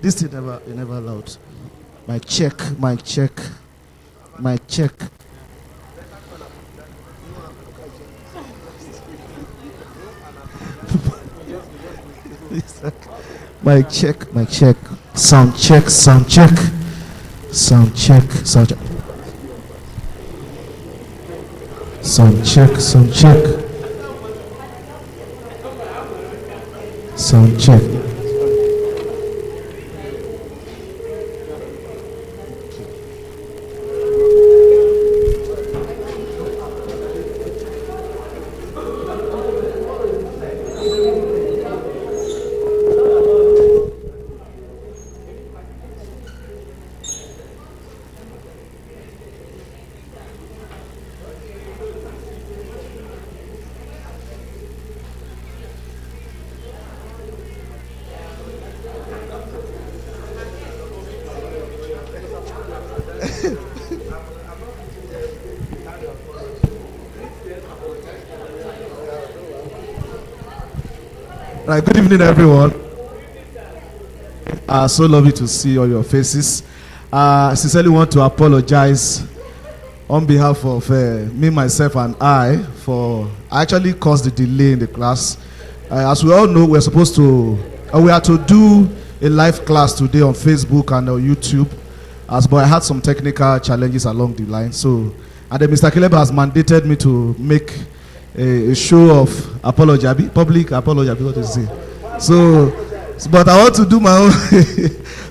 This thing never loud. Mic check, mic check, mic check. Mic check, mic check. Sound check, sound check. Sound check, sound check. Sound check, sound check. Sound check. Right, good evening, everyone. So lovely to see all your faces. I sincerely want to apologize on behalf of me, myself, and I actually caused the delay in the class. As we all know, we had to do a live class today on Facebook and on YouTube. But I had some technical challenges along the line. So, and then Mr. Caleb has mandated me to make a show of apology, public apology, what to say. So, but I want to do my own.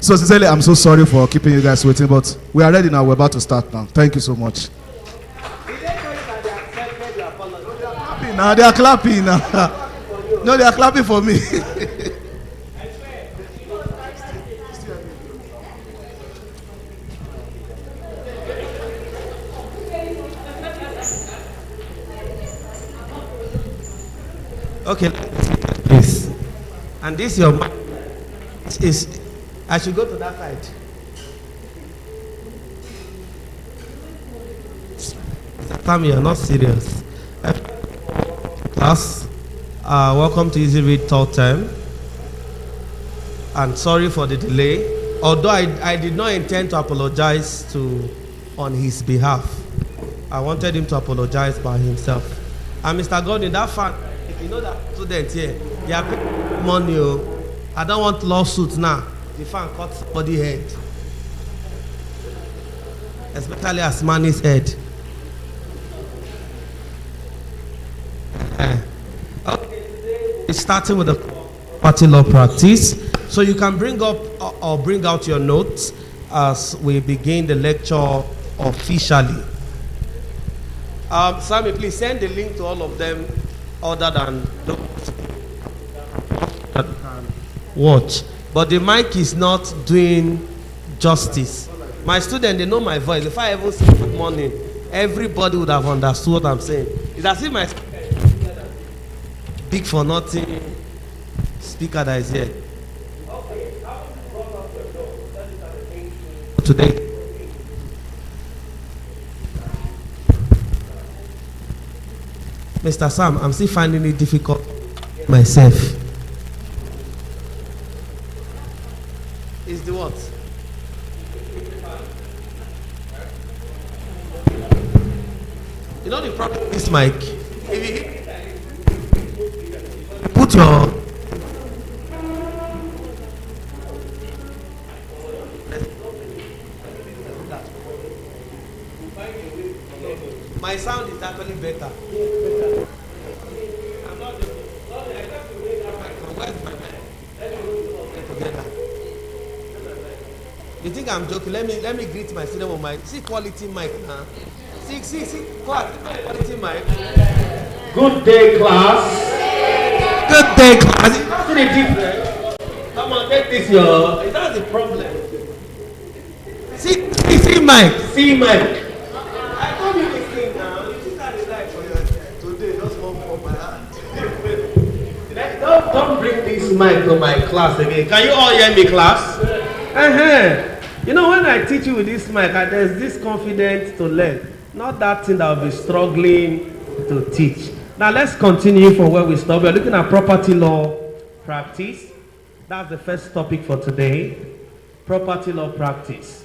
So sincerely, I'm so sorry for keeping you guys waiting, but we are ready now. We're about to start now. Thank you so much. Now they are clapping now. No, they are clapping for me. Okay, please. And this your mic is. I should go to that side. Mr. you're not serious. Class, welcome to Easyread third term. And sorry for the delay. Although I did not intend to apologize on his behalf. I wanted him to apologize by himself. And Mr. Gordon, that fact. You know that students here, they are paying money. I don't want lawsuits now. The fan cut somebody's head. Especially as man's head. Okay. Starting with the party law practice. So you can bring up or bring out your notes as we begin the lecture officially. Sammy, please send the link to all of them. Other than that can watch, but the mic is not doing justice. My students, they know my voice. If I ever say good morning, everybody would have understood what I'm saying. It's as if my big for nothing speaker that is here today. Mr. Sam, I'm still finding it difficult myself. Is the what? You know the problem with this mic? If you put your my sound is actually better. You think I'm joking? Let me greet my student with my quality mic now. See quality mic. Good day, class. Good day, class. That's the difference. Come on, take this, yo. Is that the problem? See mic. See mic. I told you this thing now. You see that it's like for you today. Just one for my hand. Don't bring this mic to my class again. Can you all hear me, class? You know, when I teach you with this mic, there's this confidence to learn. Not that thing that I'll be struggling to teach. Now let's continue from where we stopped. We're looking at property law practice. That's the first topic for today. property law practice.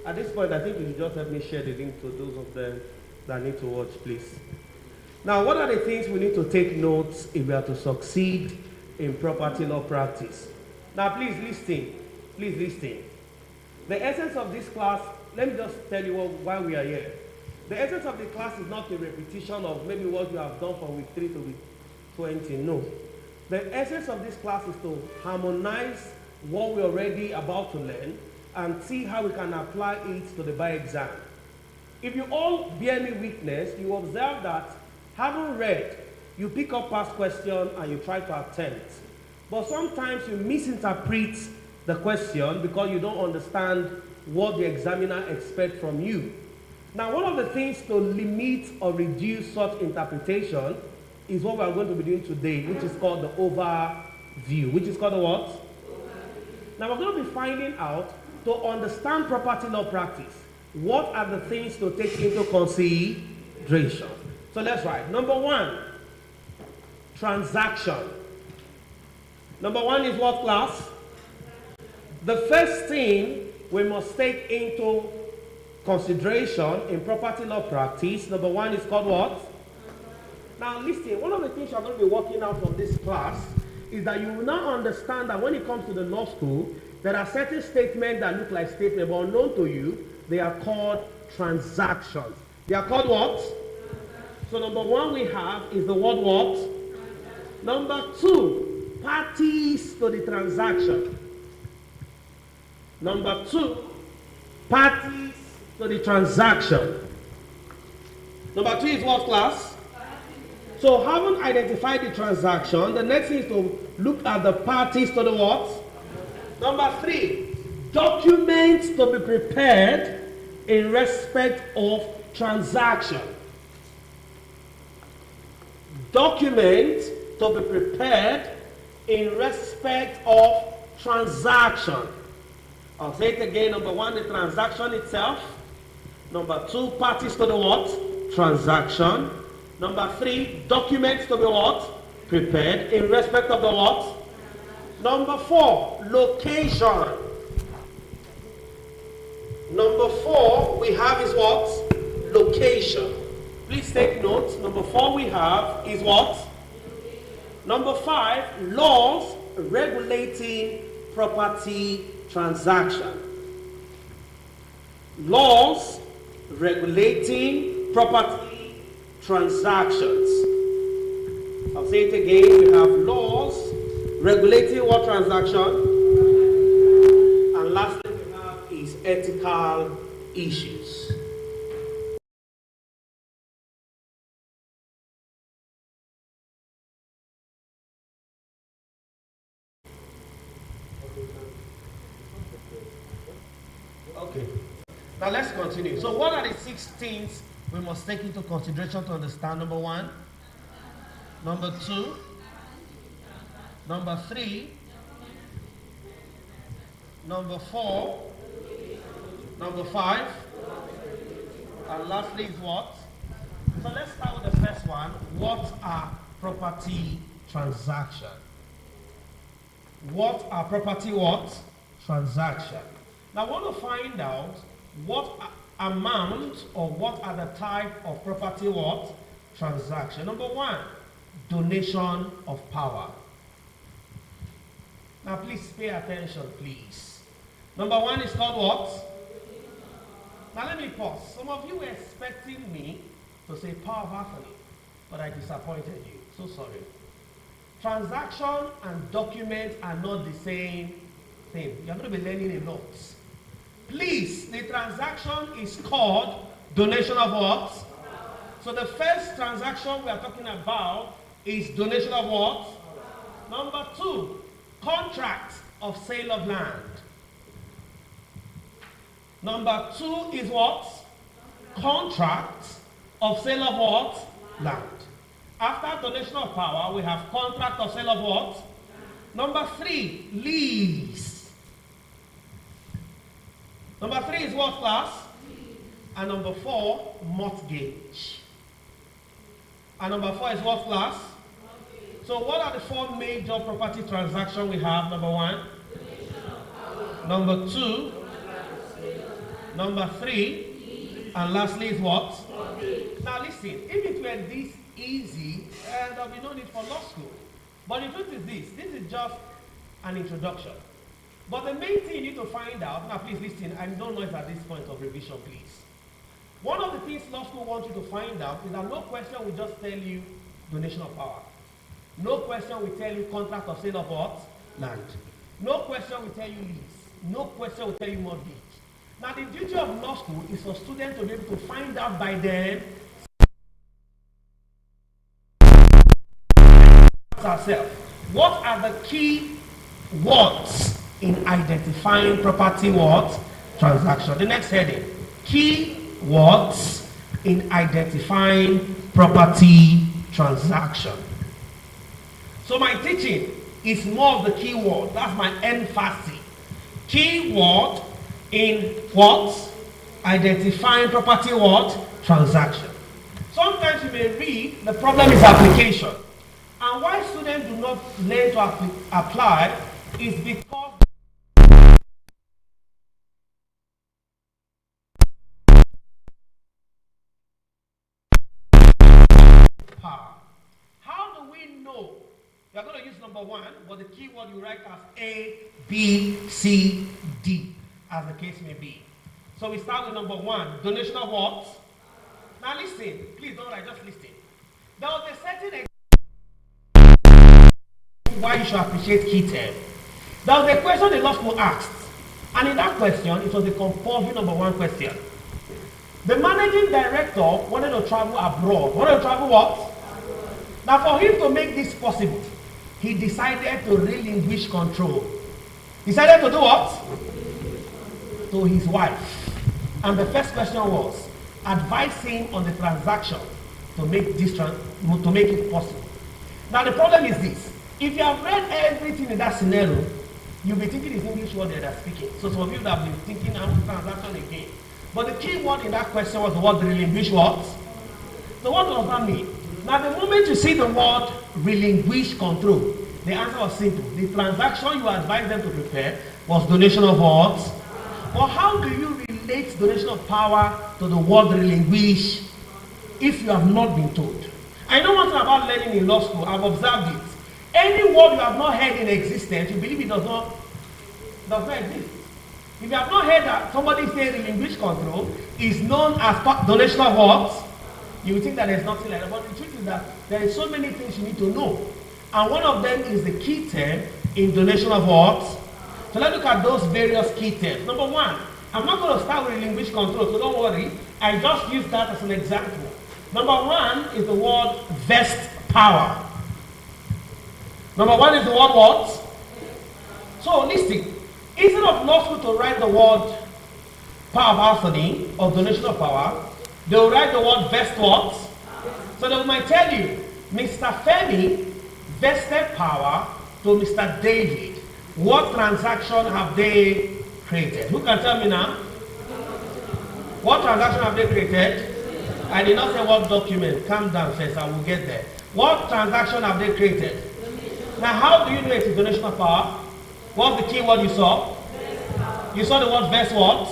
At this point, I think you should just help me share the link to those of them that need to watch, please. Now, what are the things we need to take notes if we are to succeed in property law practice? Now, please listen. Please listen. The essence of this class, let me just tell you why we are here. The essence of the class is not a repetition of maybe what you have done from week 3 to week 20. No. The essence of this class is to harmonize what we're already about to learn and see how we can apply it to the bar exam. If you all bear me witness, you observe that having read, you pick up past question and you try to attempt. But sometimes you misinterpret the question because you don't understand what the examiner expects from you. Now, one of the things to limit or reduce such interpretation is what we are going to be doing today, which is called the overview. Which is called the what? Now, we're going to be finding out, to understand property law practice, what are the things to take into consideration. So let's write. Number 1, transaction. Number 1 is what, class? The first thing we must take into consideration in property law practice, number 1 is called what? Now listen, one of the things you're going to be working out from this class is that you will now understand that when it comes to the law school, there are certain statements that look like statements, but unknown to you, they are called transactions. They are called what? So number 1 we have is the word what? Number 2, parties to the transaction. Number 2, parties to the transaction. Number 2 is what, class? So having identified the transaction, the next thing is to look at the parties to the what? Number 3, documents to be prepared in respect of transaction. Documents to be prepared in respect of transaction. I'll say it again. Number 1, the transaction itself. Number 2, parties to the what? Transaction. Number 3, documents to be what? Prepared in respect of the what? Number 4, location. Number 4 we have is what? Location. Please take note. Number 4 we have is what? Number 5, laws regulating property transaction. Laws regulating property transactions. I'll say it again. We have laws regulating what transaction? And lastly we have is ethical issues. Okay. Now let's continue. So what are the 6 things we must take into consideration to understand? Number 1, number 2, number 3, number 4, number 5, and lastly is what? So let's start with the first one. What are property transactions? What are property what? Transaction. Now I want to find out what amount or what are the type of property what? Transaction. Number 1, donation of power. Now please pay attention, please. Number 1 is called what? Now let me pause. Some of you were expecting me to say power of attorney, but I disappointed you. So sorry. Transaction and document are not the same thing. You're going to be learning a lot. Please, the transaction is called donation of what? So the first transaction we are talking about is donation of what? Number 2, contract of sale of land. Number 2 is what? Contract of sale of what? Land. After donation of power, we have contract of sale of what? Number 3, lease. Number 3 is what, class? And number 4, mortgage. And number 4 is what, class? So what are the 4 major property transactions we have? Number 1? Number 2. Number 3. And lastly is what? Now listen, if it were this easy, there will be no need for law school. But the truth is this is just an introduction. But the main thing you need to find out, now please listen, and don't noise at this point of revision, please. One of the things law school wants you to find out is that no question will just tell you donation of power. No question will tell you contract of sale of what? Land. No question will tell you lease. No question will tell you mortgage. Now the duty of law school is for students to be able to find out by them ourselves. What are the key words in identifying property what? Transaction. The next heading. Key words in identifying property transaction. So my teaching is more of the key word. That's my emphasis. Key word in what? Identifying property what? Transaction. Sometimes you may read the problem is application. And why students do not learn to apply is because how do we know? You are going to use number 1, but the key word you write as A, B, C, D, as the case may be. So we start with number 1, donation of what? Now listen, please don't write, just listen. There was a certain why you should appreciate key term. There was a question the law school asked, and in that question, it was a compulsory number 1 question. The managing director wanted to travel abroad. Wanted to travel what? Now for him to make this possible, he decided to relinquish control. Decided to do what? To his wife. And the first question was, advise him on the transaction to make this to make it possible. Now the problem is this. If you have read everything in that scenario, you'll be thinking it's English word that they're speaking. So some of you have been thinking I'm transaction again. But the key word in that question was the word relinquish what? So what does that mean? Now the moment you see the word relinquish control, the answer was simple. The transaction you advised them to prepare was donation of what? But how do you relate donation of power to the word relinquish if you have not been told? I know one thing about learning in law school. I've observed it. Any word you have not heard in existence, you believe it does not exist. If you have not heard that somebody say relinquish control is known as donation of what? You would think that there's nothing like that. But the truth is that there is so many things you need to know. And one of them is the key term in donation of what? So let's look at those various key terms. Number 1, I'm not going to start with relinquish control, so don't worry. I just use that as an example. Number 1 is the word vest power. Number 1 is the word what? So listen, instead of law school to write the word power of attorney or donation of power, they will write the word vest what? So they might tell you, Mr. Femi vested power to Mr. David. What transaction have they created? Who can tell me now? What transaction have they created? I did not say what document. Calm down first, I will get there. What transaction have they created? Now, how do you know it's a donation of power? What's the key word you saw? You saw the word vest what?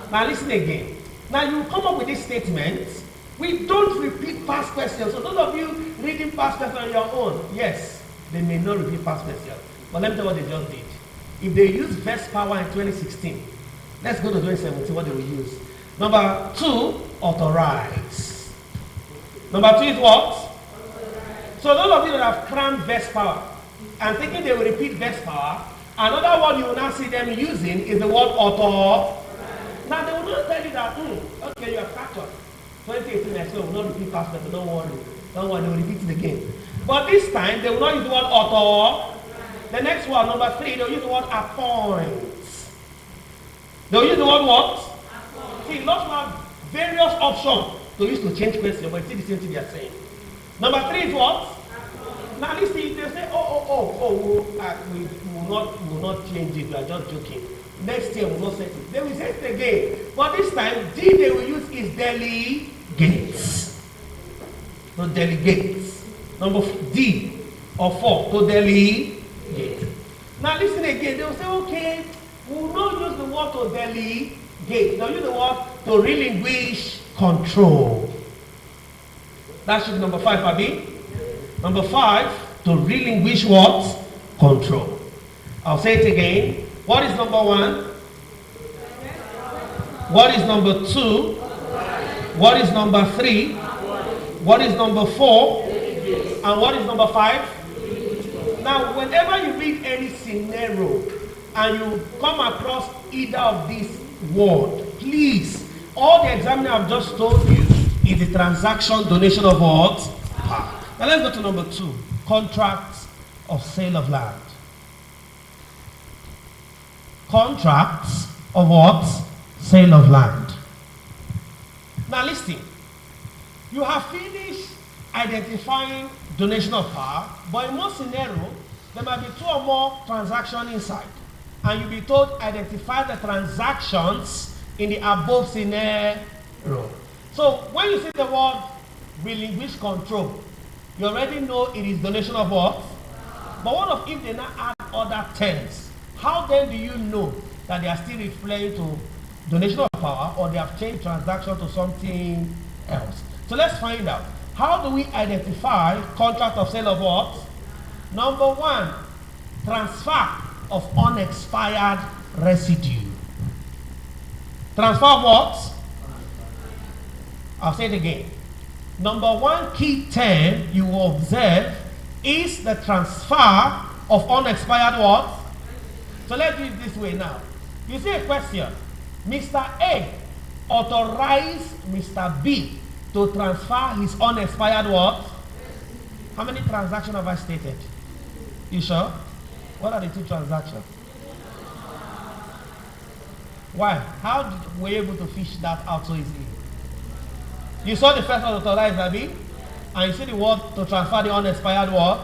Now listen again. Now you come up with this statement. We don't repeat past questions. So those of you reading past questions on your own, yes, they may not repeat past questions. But let me tell you what they just did. If they use vest power in 2016, let's go to 2017, what they will use. Number 2, authorize. Number 2 is what? So those of you that have crammed vest power and thinking they will repeat vest power, another word you will now see them using is the word author. Now they will not tell you that, okay, you have captured. 2018 I will not repeat past questions, don't worry. Don't worry, they will repeat it again. But this time, they will not use the word author. The next one, number 3, they will use the word appoint. They will use the word what? Appoint. See, lots have various options to use to change questions, but it's still the same thing they are saying. Number 3 is what? Appoint. Now listen, they say, we will not change it, we are just joking. Next year we will not set it. They will set it again. But this time, D they will use is delegates. No delegates. Number D or 4 to delegate. Now listen again. They will say, okay, We will not use the word to delegate. Now use the word to relinquish control. That should be number 5, Abi. Number 5, to relinquish what? Control. I'll say it again. What is number 1? What is number 2? What is number 3? What is number 4? And what is number 5? Now, whenever you read any scenario and you come across either of these words, please, all the examiner have just told you is the transaction donation of what? Power. Now let's go to number 2, contracts of sale of land. Contracts of what? Sale of land. Now listen, you have finished identifying donation of power, but in most scenarios, there might be 2 or more transactions inside. And you'll be told identify the transactions in the above scenario. So when you see the word relinquish control, you already know it is donation of what? But what if they now add other terms? How then do you know that they are still referring to donation of power, or they have changed transaction to something else? So let's find out. How do we identify contract of sale of what? Number 1, transfer of unexpired residue. Transfer of what? I'll say it again. Number 1 key term you will observe is the transfer of unexpired what? So let's do it this way now. You see a question. Mr. A authorized Mr. B to transfer his unexpired what? How many transactions have I stated? You sure? What are the 2 transactions? Why? How were you able to fish that out so easily? You saw the first one authorized, Abi, and you see the word to transfer the unexpired what?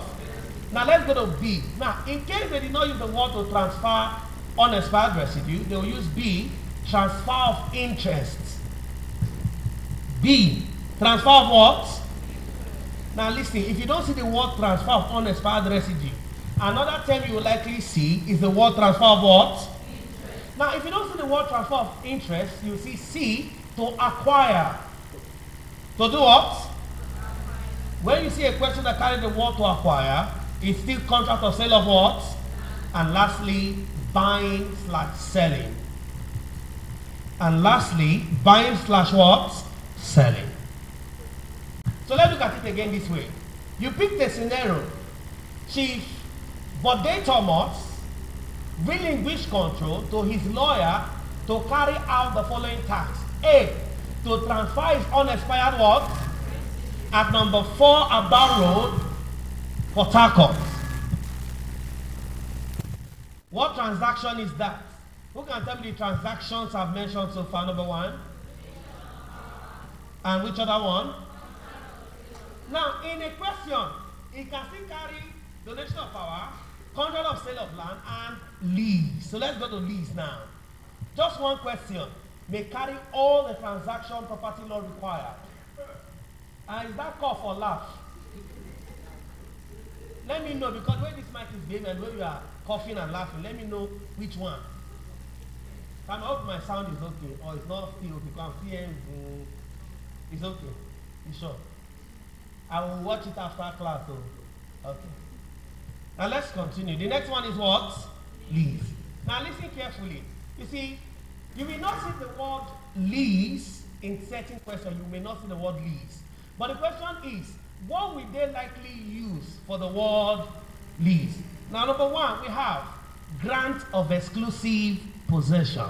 Now let's go to B. Now, in case they did not use the word to transfer unexpired residue, they will use B, transfer of interest. B, transfer of what? Now listen, if you don't see the word transfer of unexpired residue, another term you will likely see is the word transfer of what? Interest. Now if you don't see the word transfer of interest, you see C, to acquire. To do what? When you see a question that carries the word to acquire, it's still contract of sale of what? And lastly, buying / selling. And lastly, buying / what? Selling. So let's look at it again this way. You pick the scenario. Chief Bode Thomas relinquished control to his lawyer to carry out the following tasks. A, to transfer his unexpired what? At number 4 Abba Road, Port Harcourt. What transaction is that? Who can tell me the transactions I've mentioned so far? Number 1. And which other one? Now, in a question, it can still carry donation of power, contract of sale of land, and lease. So let's go to lease now. Just one question may carry all the transaction property law required. And is that call for laugh? Let me know, because when this mic is behaving and when you are coughing and laughing, let me know which one. I hope my sound is okay, or it's not still okay, because I'm feeling it's okay. You sure? I will watch it after class though. Okay. Now let's continue. The next one is what? Lease. Now listen carefully. You see, you will not see the word lease in certain questions. You may not see the word lease. But the question is, what will they likely use for the word lease? Now, number 1, we have grant of exclusive possession.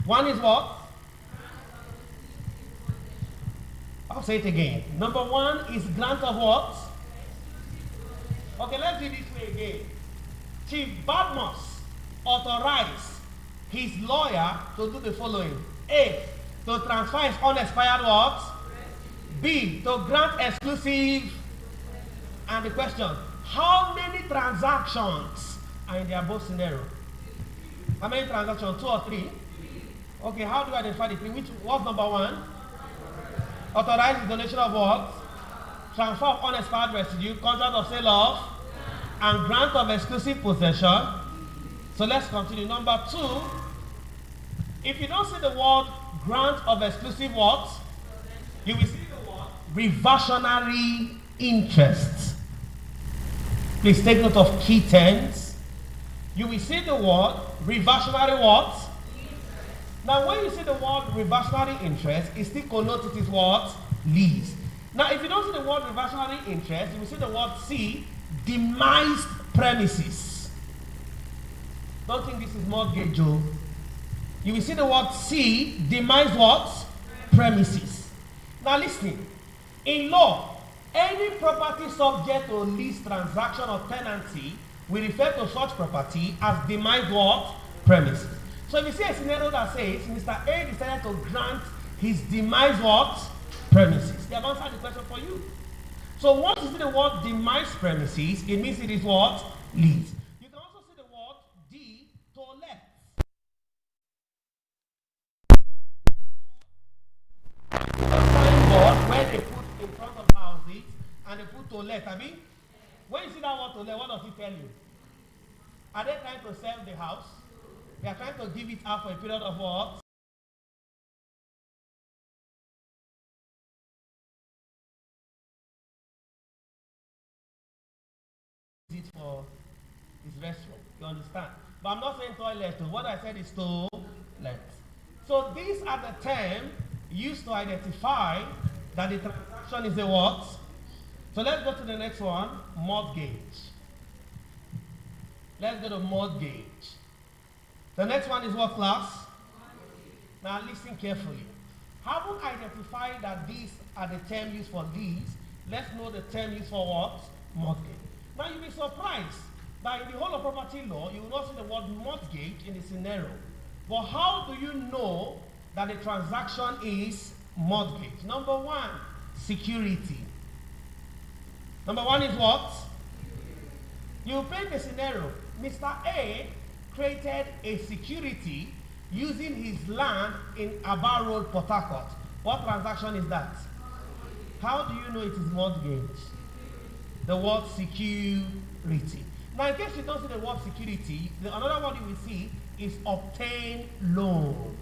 One is what? I'll say it again. Number 1 is grant of what? Okay, let's do it this way again. Chief Badmus authorized his lawyer to do the following. A, to transfer his unexpired what? B, to grant exclusive. And the question, how many transactions are in the above scenario? How many transactions? 2 or 3? Okay, how do I identify the 3? What's number 1? Authorize the donation of what? Transfer of unexpired residue, contract of sale of, and grant of exclusive possession. So let's continue. Number 2, if you don't see the word grant of exclusive what? You will see the word reversionary interest. Please take note of key terms. You will see the word reversionary what? Now when you see the word reversionary interest, it still connotes it is what? Lease. Now if you don't see the word reversionary interest, you will see the word C, demised premises. Don't think this is mortgage, Joe. You will see the word C, demised what? Premises. Now listen, in law, any property subject to lease transaction or tenancy we refer to such property as demised what? Premises. So if you see a scenario that says Mr. A decided to grant his demised what? Premises. They have answered the question for you. So once you see the word demised premises, it means it is what? Lease. You can also see the word D, to let. Signboard where they put in front of houses and they put to let. I mean, when you see that word to let, what does it tell you? Are they trying to sell the house? They are trying to give it out for a period of what? It for his restroom. You understand? But I'm not saying toilet. What I said is to let. So these are the terms used to identify that the transaction is a what? So let's go to the next one, mortgage. Let's go to mortgage. The next one is what class? Now listen carefully. Having identified that these are the terms used for lease, let's know the term used for what? Mortgage. Now you'll be surprised that in the whole of property law, you will not see the word mortgage in the scenario. But how do you know that the transaction is mortgage? Number 1, security. Number 1 is what? You paint a scenario. Mr. A created a security using his land in Aba Road, Port Harcourt. What transaction is that? How do you know it is mortgage? The word security. Now, in case you don't see the word security, another word you will see is obtain loan.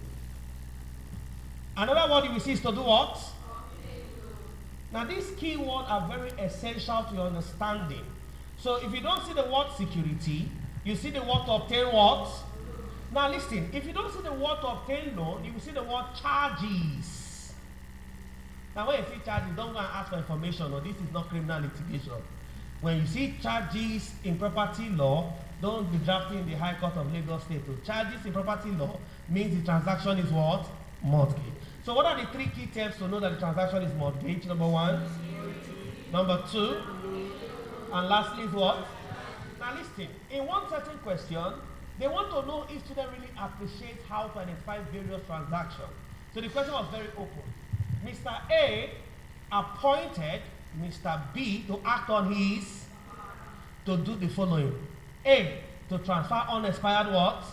Another word you will see is to do what? Now, these key words are very essential to your understanding. So, if you don't see the word security, you see the word to obtain what? Now, listen, if you don't see the word to obtain loan, you will see the word charges. Now, when you see charges, don't go and ask for information, or this is not criminal litigation. When you see charges in property law, don't be drafting in the High Court of Lagos State. So charges in property law means the transaction is what? Mortgage. So what are the 3 key terms to know that the transaction is mortgage? Number 1. Number 2. And lastly is what? Now listen, in one certain question, they want to know if students really appreciate how to identify various transactions. So the question was very open. Mr. A appointed Mr. B to act on his, to do the following. A, to transfer unexpired what?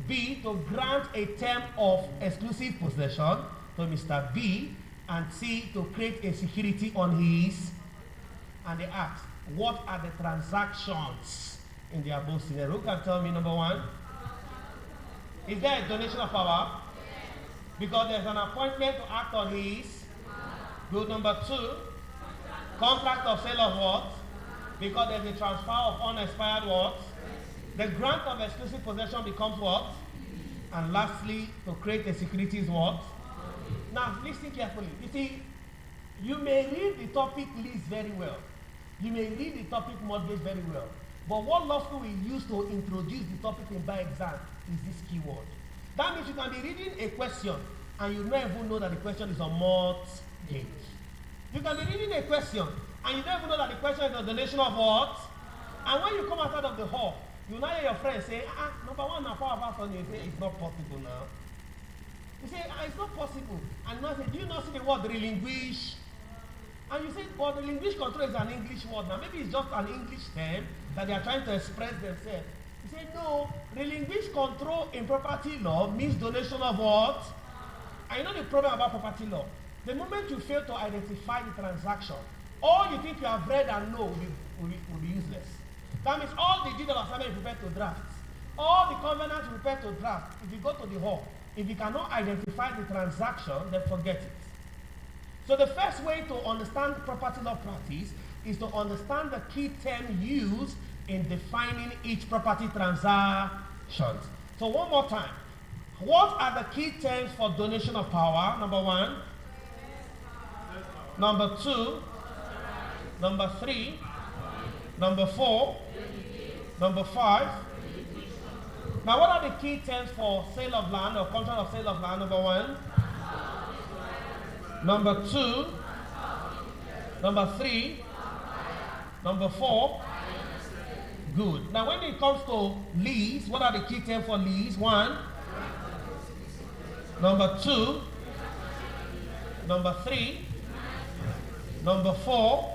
B, to grant a term of exclusive possession to Mr. B, and C, to create a security on his. And they ask, what are the transactions in the above scenario? Who can tell me number 1? Is there a donation of power? Because there's an appointment to act on his. Good. Number 2, contract of sale of what? Because there's a transfer of unexpired what? The grant of exclusive possession becomes what? And lastly, to create a security is what? Now, listen carefully. You see, you may read the topic lease very well. You may read the topic mortgage very well. But what law school will use to introduce the topic in by exam is this keyword. That means you can be reading a question and you don't even know that the question is on mortgage. You can be reading a question and you don't even know that the question is a donation of what? And when you come outside of the hall, you now hear your friend say, number 1, now 4 of us on you say, it's not possible now. You say, it's not possible. And you say, do you not see the word relinquish? And you say, but relinquish control is an English word. Now maybe it's just an English term that they are trying to express themselves. You say, no, relinquish control in property law means donation of what? And you know the problem about property law? The moment you fail to identify the transaction, all you think you have read and know will be useless. That means all the deed of assignment you prepared to draft, All the covenants you prepare to draft, if you go to the hall, if you cannot identify the transaction, then forget it. So the first way to understand property law practice is to understand the key term used in defining each property transaction. So one more time. What are the key terms for donation of power? Number one. Number two. Number three. Number four. Number five. Now what are the key terms for sale of land or contract of sale of land? Number one. Number two. Number three. Number four. Good. Now when it comes to lease, what are the key terms for lease? One. Number two. Number three. Number four.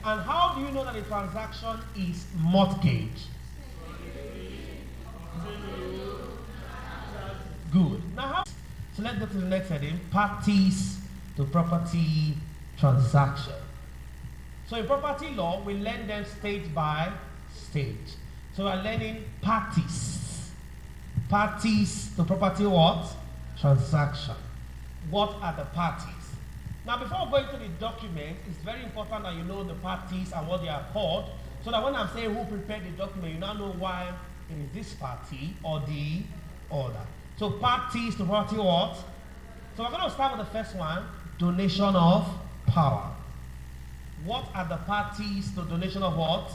And how do you know that a transaction is mortgage? Good. Now so let's go to the next heading. Parties to property transaction. So in property law, we learn them stage by stage. So we're learning parties. Parties to property what? Transaction. What are the parties? Now before going to the document, it's very important that you know the parties and what they are called, so that when I'm saying who prepared the document, you now know why it is this party or the other. So parties to property what? So we're going to start with the first one, donation of power. What are the parties to donation of what?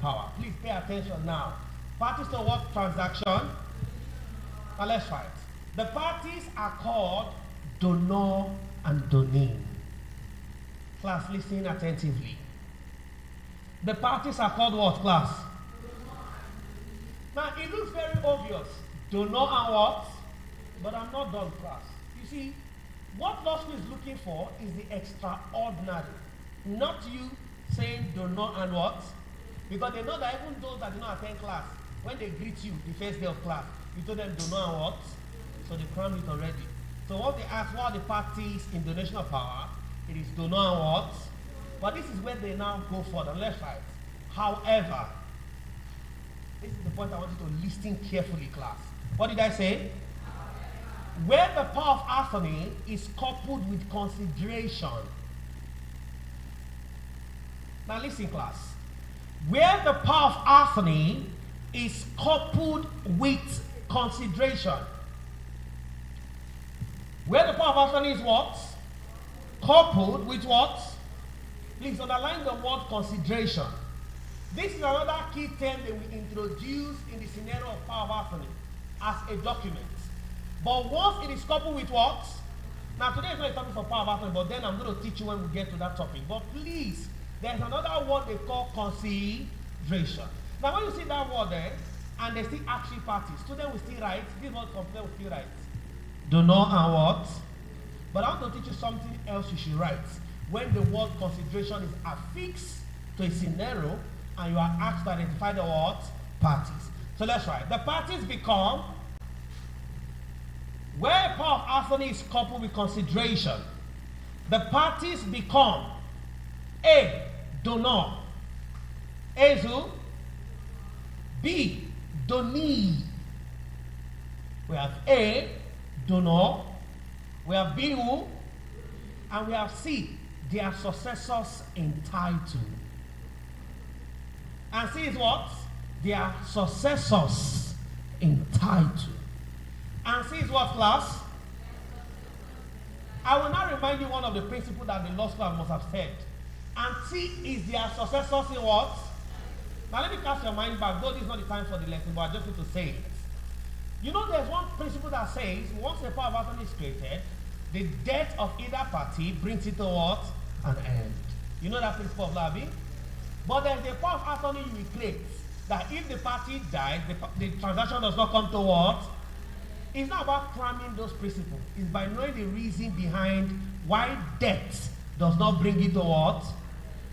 Power. Please pay attention now. Parties to what transaction? Now let's try it. The parties are called donor and donee. Class, listen attentively. The parties are called what, class? Now it looks very obvious. Donor and what? But I'm not done, class. You see, what law school is looking for is the extraordinary. Not you saying donor and what? Because they know that even those that do not attend class, when they greet you the first day of class, you told them donor and what? So they crammed it already. So what they ask, what are the parties in donation of power? It is donor and what? But this is where they now go for the left side. However, this is the point I want you to listen carefully, class. What did I say? Where the power of attorney is coupled with consideration. Now listen, class. Where the power of attorney is coupled with consideration. Where the power of attorney is what? Coupled with what? Please underline the word consideration. This is another key term that we introduce in the scenario of power of attorney as a document. But once it is coupled with what? Now today is not a topic for power of attorney, but then I'm going to teach you when we get to that topic. But please, there's another word they call consideration. Now when you see that word there, and they still actually parties, students will still write, this word complaint will still write. Donor and what? But I want to teach you something else you should write. When the word consideration is affixed to a scenario, and you are asked to identify the what? Parties. So let's write. The parties become, where power of attorney is coupled with consideration, the parties become A, donor, Ezu, B, donee. We have A, donor, we have B, who, and we have C, their successors entitled. And C is what? Their successors entitled. And C is what, class? I will now remind you one of the principles that the law school must have said. And C is their successors in what? Now let me cast your mind back, though this is not the time for the lesson, but I just need to say it. You know there's one principle that says, once a power of attorney is created, the death of either party brings it to what? An end. You know that principle of law, but there's a power of attorney you will create that if the party dies, the transaction does not come to what? It's not about cramming those principles. It's by knowing the reason behind why death does not bring it to what?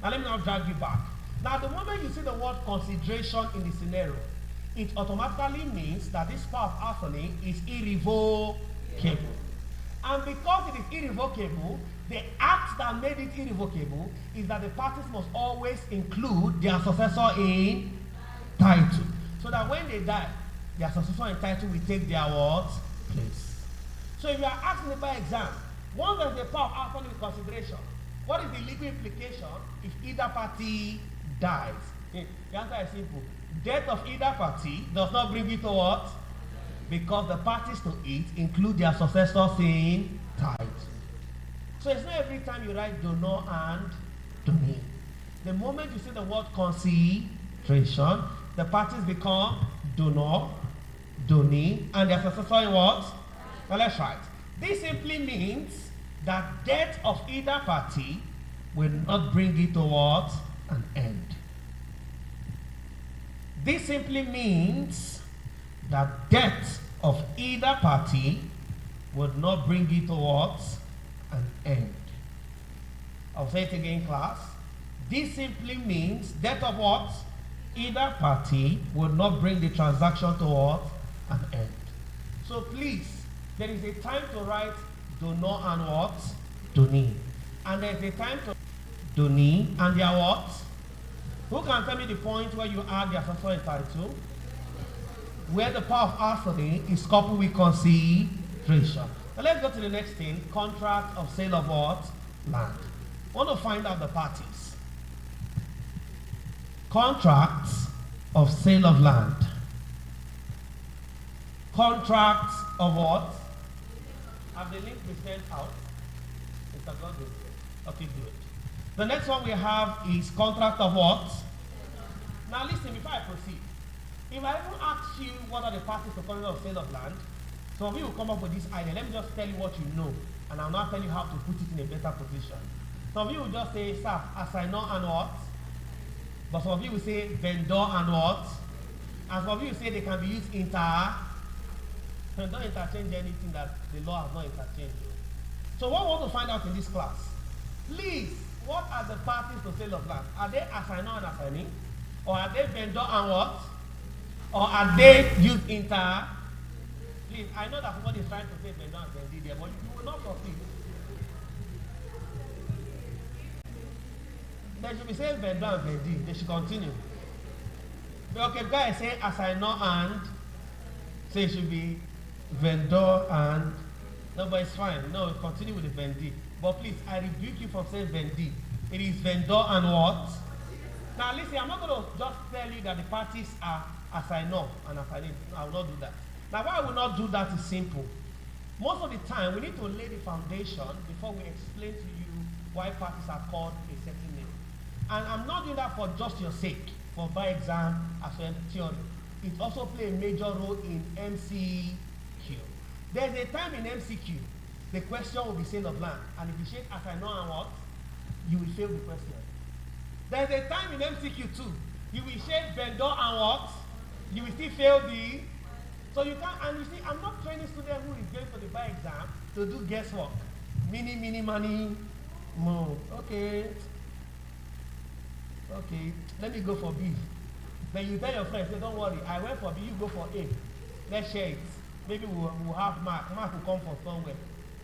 Now let me now drag you back. Now the moment you see the word consideration in the scenario, it automatically means that this power of attorney is irrevocable. And because it is irrevocable, the act that made it irrevocable is that the parties must always include their successor in title. So that when they die, their successor entitled will take their what? Place. So if you are asking the bar exam, once there's the power of after consideration, what is the legal implication if either party dies? The answer is simple. Death of either party does not bring it to what? Because the parties to it include their successors in tithe. So it's not every time you write do not and do me. The moment you say the word consideration, the parties become do not, do ni, and their successor in what? Well, let's write. This simply means that death of either party will not bring it to what? An end. This simply means that death of either party would not bring it to what? An end. I'll say it again, class. This simply means death of what? Either party would not bring the transaction to what? An end. So please, there is a time to write do not and what? Do ni. And there is a time to do ni and their what? Who can tell me the point where you add their successor in title? Where the power of authority is coupled with consideration. Now let's go to the next thing. Contract of sale of what? Land. I want to find out the parties. Contracts of sale of land. Contracts of what? Have the link been sent out? Mr. Godwin. Okay, good. The next one we have is contract of what? Now listen, before I proceed, if I even ask you what are the parties to contract of sale of land, some of you will come up with this idea. Let me just tell you what you know, and I'll now tell you how to put it in a better position. Some of you will just say, sir, assigner and what? But some of you will say vendor and what? And some of you will say they can be used don't interchange anything that the law has not interchanged. So what we want to find out in this class, please, what are the parties to sale of land? Are they assigner and assignee? Or are they vendor and what? Or are they used Please, I know that somebody is trying to say vendor and vendee there, but you will not succeed. They should be saying vendor and vendee. They should continue. But okay, guys say assigner and say it should be vendor and no, but it's fine. No, continue with the vendee. But please, I rebuke you from saying vendee. It is vendor and what? Now listen, I'm not going to just tell you that the parties are assigner and assignee. No, I will not do that. Now why I will not do that is simple. Most of the time, we need to lay the foundation before we explain to you why parties are called a certain name. And I'm not doing that for just your sake, for by exam, as well theory. It also plays a major role in MCQ. There's a time in MCQ, the question will be sale of land. And if you shake assigner and what, you will fail the question. There's a time in MCQ too, you will shake vendor and what, you will still fail the. So you can't, and you see, I'm not training student who is going for the bar exam to do guesswork. Mini, money, more. Okay. Okay, let me go for B. Then you tell your friends, say, don't worry, I went for B, you go for A. Let's share it. Maybe we'll have Mark. Mark will come from somewhere.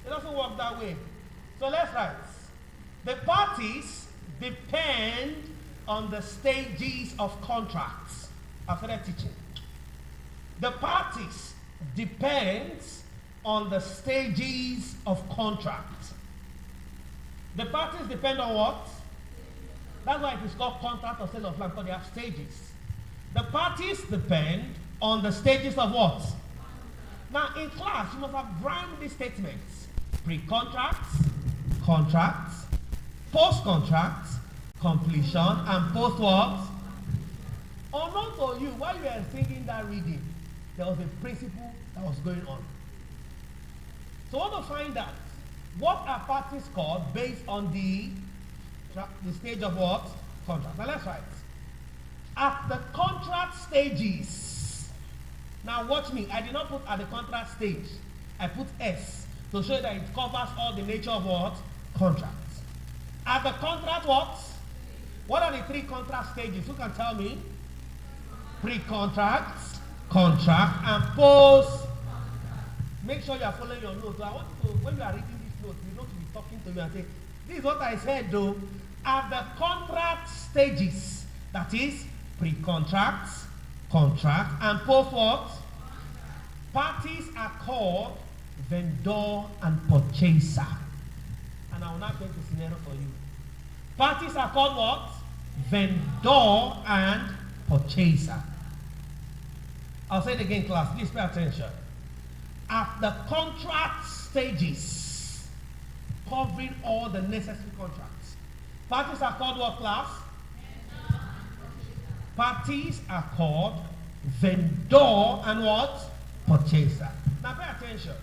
It doesn't work that way. So let's write. The parties depend on the stages of contracts. I've started teaching. The parties depends on the stages of contracts. The parties depend on what? That's why it is called contract or sale of land, because they have stages. The parties depend on the stages of what? Now in class, you must have rhymed these statements. Pre-contracts, contracts, post-contracts, completion, and post-what? Unknown to you, while you were thinking that reading, there was a principle that was going on. So I want to find out what are parties called based on the stage of what? Contract. Now let's write. At the contract stages. Now watch me. I did not put at the contract stage. I put S to show that it covers all the nature of what? Contracts. At the contract what? What are the three contract stages? Who can tell me? Pre-contract, contract, and post. Make sure you are following your notes. So I want to, when you are reading this note, you know to be talking to me and say, this is what I said though. At the contract stages, that is pre-contract, contract, and post what? Parties are called vendor and purchaser. And I will now paint a scenario for you. Parties are called what? Vendor and purchaser. I'll say it again, class. Please pay attention. At the contract stages, covering all the necessary contracts, parties are called what, class? Parties are called vendor and what? Purchaser. Now pay attention.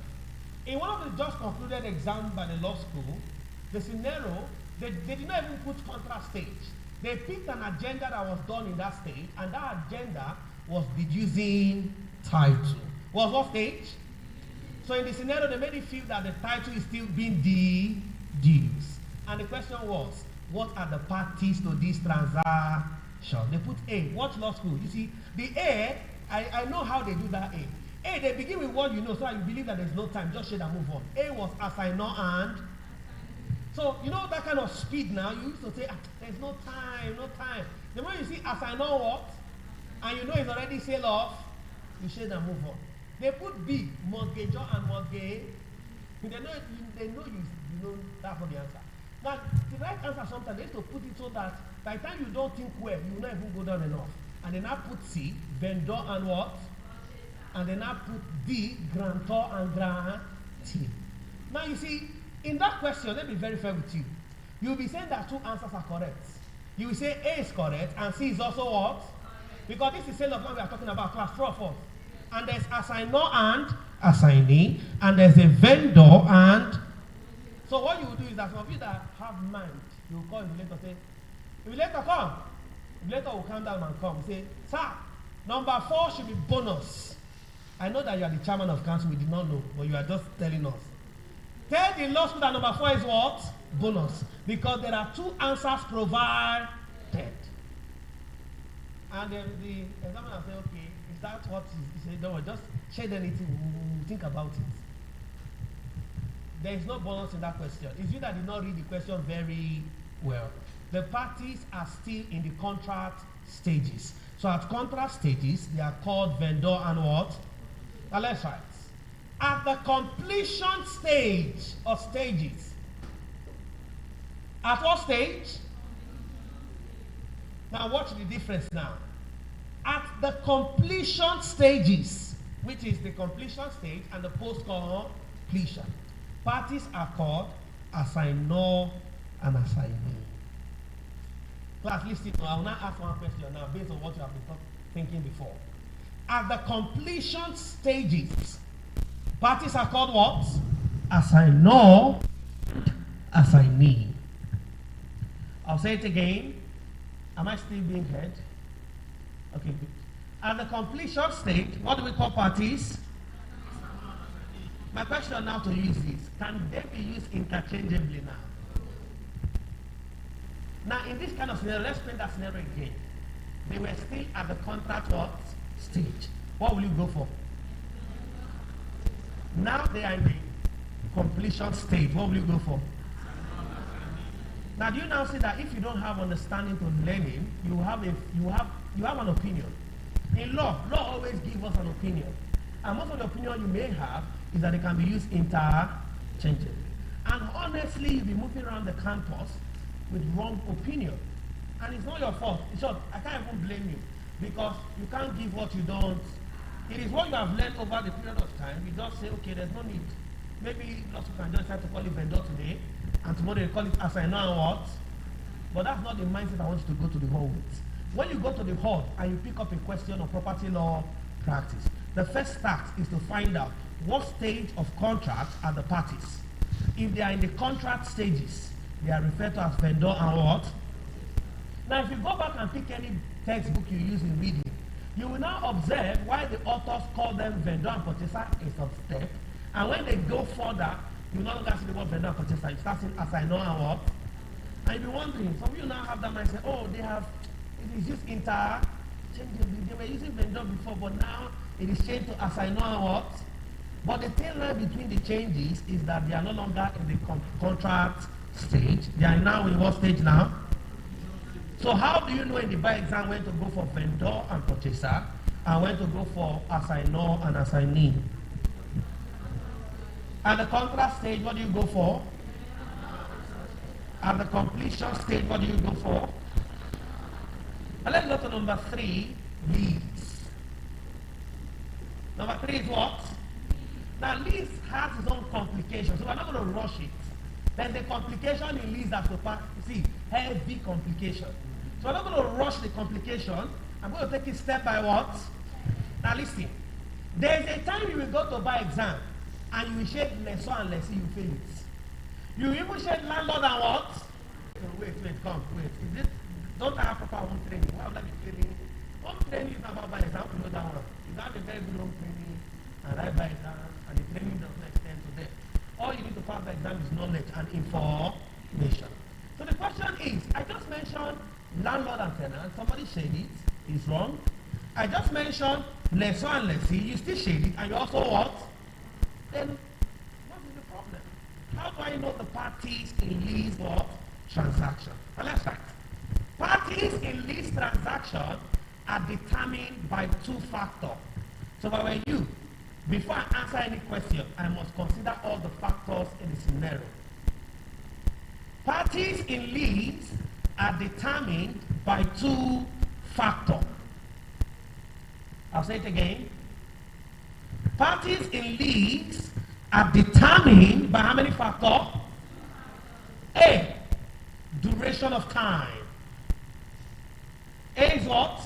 In one of the just concluded exams by the law school, the scenario, they did not even put contract stage. They picked an agenda that was done in that stage, and that agenda was deducing title. Was what stage? So in the scenario, they made it feel that the title is still being deduced. And the question was, what are the parties to this transaction? They put A. What law school? You see, the A, I know how they do that A. A, they begin with what you know, so that you believe that there's no time. Just shade and move on. A was assigner and. So, you know that kind of speed now, you used to say, there's no time, no time. The moment you see assigner what, and you know it's already sale off, you shade and move on. They put B, mortgagor and mortgage. They know you know that's not the answer. Now, the right answer sometimes they used to put it so that by the time you don't think well, you will not even go down enough. And then I put C, vendor and what? And then I put D, grantor and grantee. Now you see, in that question, let me be very fair with you. You'll be saying that two answers are correct. You will say A is correct and C is also what? Because this is sale of land we are talking about, class 4 of us. And there's assigner and assignee, and there's a vendor and. So what you will do is that some of you that have mind, you will call the invigilator, say, invigilator come. Invigilator will come down and come. Say, sir, number 4 should be bonus. I know that you are the chairman of council, we did not know, but you are just telling us. Tell the law school that number 4 is what? Bonus. Because there are 2 answers provided. And then the examiner say, okay, is that what is? He said, don't worry, just shade anything, we'll think about it. There is no bonus in that question. It's you that did not read the question very well. The parties are still in the contract stages. So at contract stages, they are called vendor and what? Now let's write. At the completion stage or stages. At what stage? Now watch the difference now. At the completion stages, which is the completion stage and the post-completion, parties are called assigner and assignee. Class, listen, I will now ask one question now based on what you have been thinking before. At the completion stages, parties are called what? Assigner, assignee. I'll say it again. Am I still being heard? Okay, good. At the completion stage, what do we call parties? My question now to you is this. Can they be used interchangeably now? Now, in this kind of scenario, let's paint that scenario again. They were still at the contract what? Stage. What will you go for? Now they are in the completion stage. What will you go for? Now, do you now see that if you don't have understanding to learning, you have an opinion. In law always gives us an opinion. And most of the opinion you may have is that they can be used interchangeably. And honestly, you'll be moving around the campus with wrong opinion. And it's not your fault. In short, I can't even blame you because you can't give what you don't. It is what you have learned over the period of time. You just say, okay, there's no need. Maybe lots of people can just try to call it vendor today, and tomorrow they call it assigner and what? But that's not the mindset I want you to go to the hall with. When you go to the hall and you pick up a question of property law practice, the first task is to find out what stage of contract are the parties. If they are in the contract stages, they are referred to as vendor and what? Now, if you go back and pick any textbook you use in reading, you will now observe why the authors call them vendor and purchaser in some step. And when they go further, you no longer see the word vendor and purchaser. You start seeing assigner and what? And you'll be wondering, some of you now have that mindset, oh, it is just interchangeably. They were using vendor before, but now it is changed to assigner and what? But the thin line between the changes is that they are no longer in the contract stage. They are now in what stage now? So how do you know in the bar exam when to go for vendor and purchaser and when to go for assigner and assignee? At the contract stage, what do you go for? At the completion stage, what do you go for? And let's go to number 3, lease. Number 3 is what? Now, lease has its own complications, so we're not going to rush it. There's a complication in lease that's heavy complication. So we're not going to rush the complication. I'm going to take it step by what? Now, listen. There's a time you will go to buy exam, and you will shade lesson and lesson, you fail it. You even shade landlord and what? Wait, wait. Don't I have proper home training? Why would I be training? Home training is not about buying exam, you know that one. You have a very good home training, and write by exam, and the training does not extend to them. All you need to pass the exam is knowledge and information. So the question is, I just mentioned landlord and tenant, somebody shade it, is wrong. I just mentioned lessor and lessee, you still shade it, and you also what? Then, what is the problem? How do I know the parties in lease or transaction? Well, let's start. Parties in lease transaction are determined by 2 factors. So if I were you, before I answer any question, I must consider all the factors in the scenario. Parties in lease are determined by 2 factors. I'll say it again. Parties in lease are determined by how many factors? A, duration of time. A is what?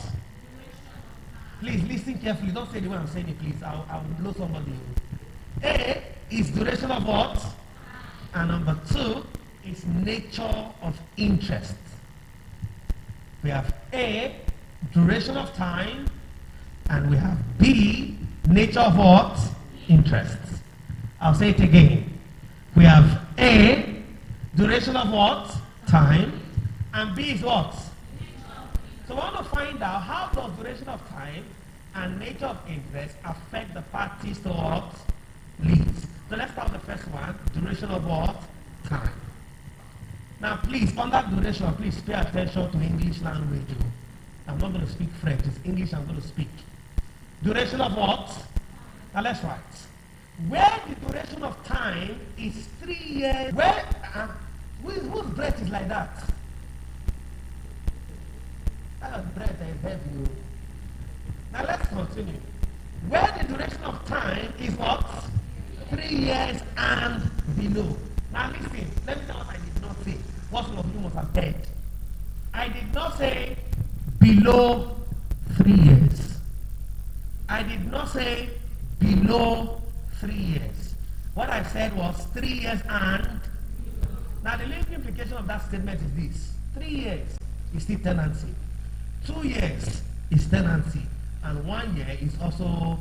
Please listen carefully. Don't say the way I'm saying it, please. I will blow somebody. A is duration of what? And number 2 is nature of interest. We have A, duration of time, and we have B, nature of what? Interest. I'll say it again. We have A, duration of what? Time, and B is what? So we want to find out how does duration of time and nature of interest affect the parties to what? Lease. So let's start with the first one, duration of what? Time. Now please, under duration, please pay attention to English language. I'm not going to speak French, it's English I'm going to speak. Duration of what? Now let's write. Where the duration of time is 3 years, where, whose breath is like that? That breath is heavy. Now let's continue. Where the duration of time is what? 3 years and below. Now listen, let me tell what I did not say. What some of you must have heard. I did not say below 3 years. I did not say below 3 years. What I said was 3 years and. Now the legal implication of that statement is this. 3 years is still tenancy. 2 years is tenancy. And 1 year is also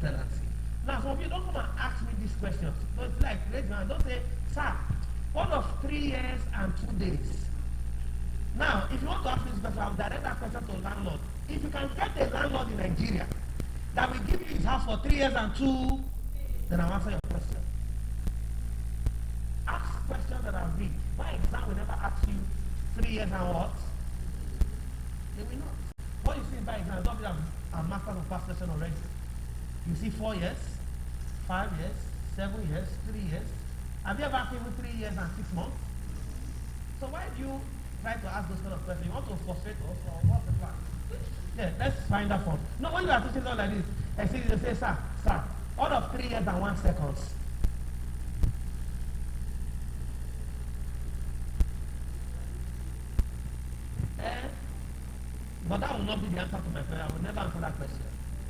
tenancy. Now some of you don't come and ask me these questions. Don't like raise your hand. Don't say, sir, what of 3 years and 2 days? Now, if you want to ask me this question, I'll direct that question to a landlord. If you can get a landlord in Nigeria that will give you his house for 3 years and 2, then I'll answer your question. Ask questions that are big. My exam will never ask you 3 years and what? They will not. What you see in my exam, don't be a master of past lesson already. You see 4 years, 5 years, 7 years, 3 years. Have you ever asked even 3 years and 6 months? So why do you try to ask those kind of questions? You want to frustrate us or what's the plan? Yeah, let's find out from. No, when you are teaching something like this, I see you say, sir, out of 3 years and 1 second. But that will not be the answer to my question. I will never answer that question.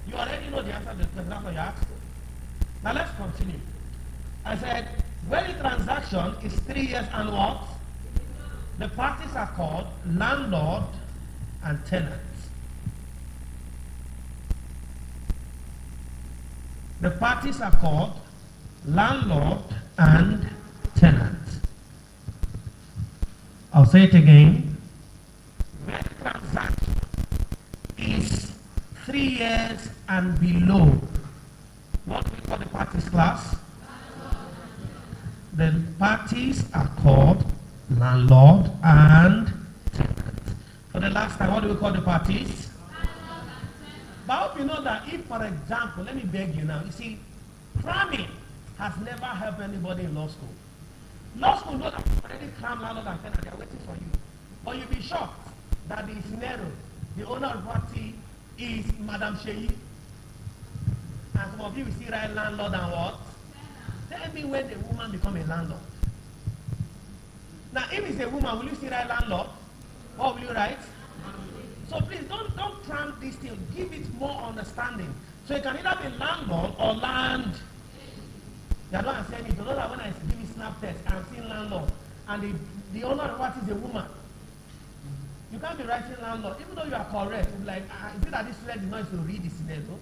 You already know the answer to the question, that's what you asked. Now let's continue. I said, when the transaction is 3 years and what? The parties are called landlord and tenant. The parties are called landlord and tenant. I'll say it again. When the transaction is 3 years and below, what do we call the parties class? The parties are called landlord and tenant. For the last time, what do we call the parties? But I hope you know that if, for example, let me beg you now, you see, cramming has never helped anybody in law school. Law school knows that you already cram landlord and tenant, they are waiting for you. But you'll be shocked that the scenario, the owner of the property is Madam Sheyi. And some of you will see right landlord and what? Tell me when the woman become a landlord. Now, if it's a woman, will you see right landlord? What will you write? So please don't cram this thing. Give it more understanding. So it can either be landlord or land. You don't understand it. You know that when I give you snap test, I'm seeing landlord, and the owner of what is a woman. You can't be writing landlord, even though you are correct. You'll be like, is it that this student did not to read the scenario?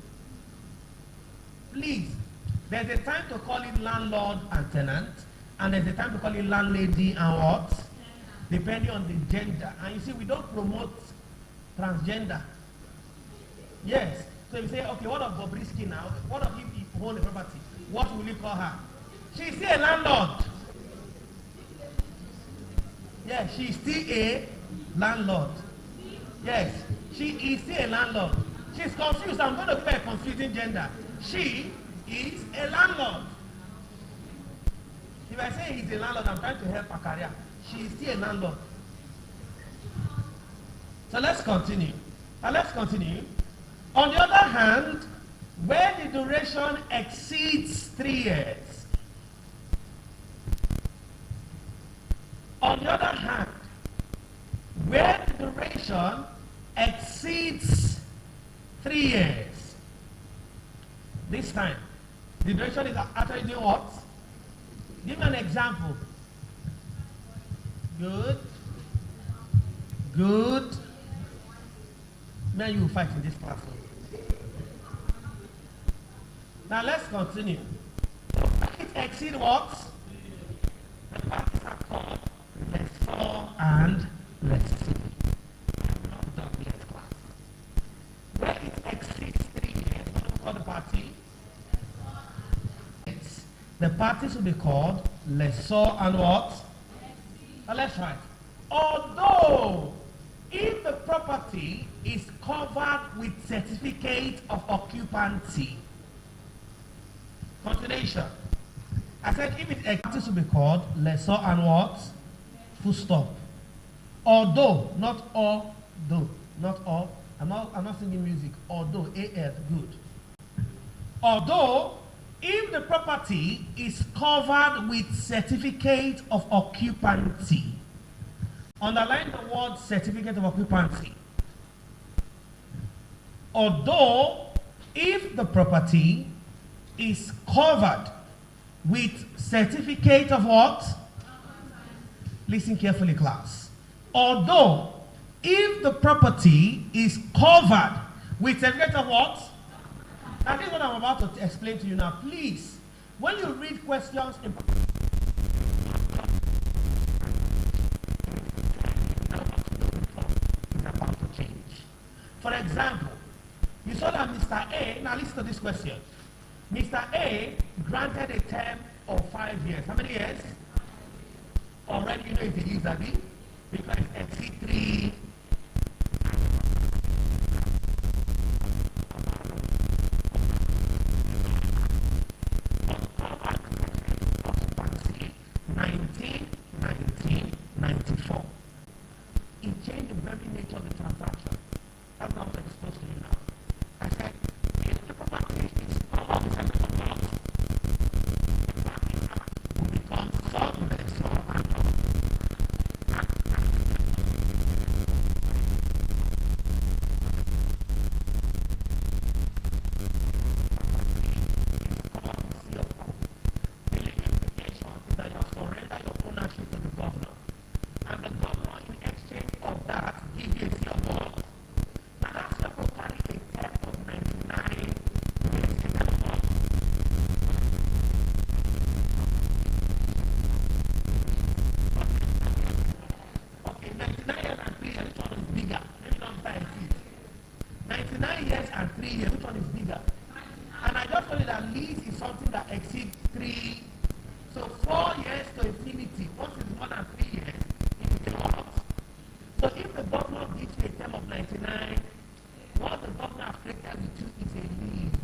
Please, there's a time to call it landlord and tenant, and there's a time to call it landlady and what? Depending on the gender. And you see, we don't promote transgender. Yes. So you say, okay, what of Bobrisky now? What of if he owns the property? What will you call her? She's still a landlord. Yes, she's still a landlord. Yes, she is still a landlord. She's confused. I'm going to give her a confusing gender. She is a landlord. If I say he's a landlord, I'm trying to help her career. She is still a landlord. So let's continue. On the other hand, where the duration exceeds 3 years. On the other hand, where the duration exceeds 3 years. This time, the duration is actually doing what? Give me an example. Good. Man, you will fight in this classroom. Now let's continue. It exceeds what? The parties are called lessor and lessee. Not done yet, class. Where it exceeds 3 years, what do we call the party? The parties will be called lessor and what? Now let's write. Although, if the property is covered with certificate of occupancy, continuation. I said if it parties will be called lessor and what? Full stop. Although, not all, though, not all. I'm not singing music. Although, A-L, good. Although, if the property is covered with certificate of occupancy, underline the word certificate of occupancy. Although, if the property is covered with certificate of what? Listen carefully, class. Although, if the property is covered with certificate of what? Now, this is what I'm about to explain to you now. Please, when you read questions in about to change. For example, you saw that Mr. A, now listen to this question. Mr. A granted a term of 5 years. How many years? Already you know it's a user, because it's FC3. It changed the very nature of the transaction. That's not what I'm supposed to do now. I said, if the property is covered with certificate of what? Will become sublet or handle. The implication is that you have surrendered your ownership to the governor. And the governor, in exchange of that, gives you a seal of what? Now that's the property a term of 99 years in the law. Okay, 99 years and 3 years, which one is bigger? Let me not try and see. 99 years and 3 years, which one is bigger? And I just told you that lease is something that exceeds 3. So 4 years to infinity. Once it's more than 3 years, it is a lot. So if the governor gives you a term of 99, what the governor has taken with you is a lease.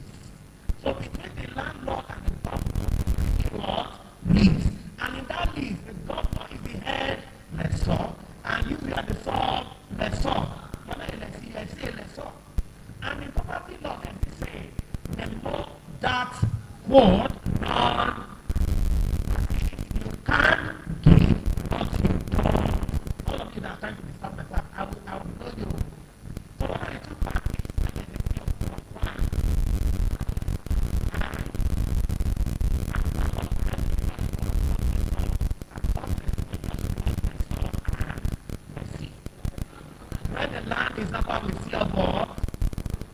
So between the landlord and the governor, are the sub lessor. You're not a lessee, you're still a lessor. And in property law, they say, the more that word non you can't give what you don't. All of you that are trying to disturb my class, I will know you. So what are the two parties that are the key of one? When the land is not what we see above,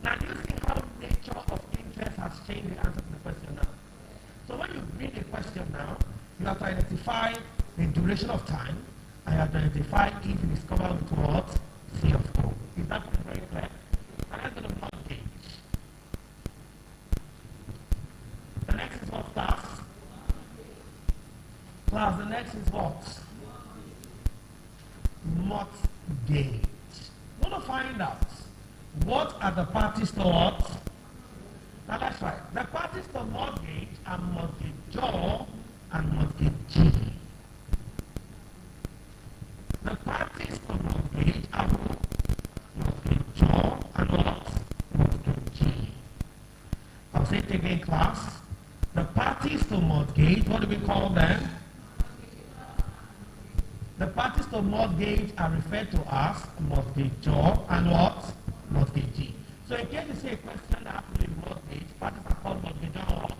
now do you see how nature of interest has changed the answer to the question now? So when you read a question now, you have to identify the duration of time, and you have to identify if it is covered with what? C of O. Is that very clear? And let's go to mortgage. The next is what, class? Class, the next is what? Mortgage. We want to find out what are the parties to what? Now that's right. The parties to mortgage are mortgagor and mortgagee. The parties to mortgage are mortgagor and what? Mortgagee. I'll say it again, class. The parties to mortgage, what do we call them? The parties to mortgage are referred to as mortgagor and what? Mortgagee. So in case you see a question that happens in mortgage, parties are called mortgagor and what?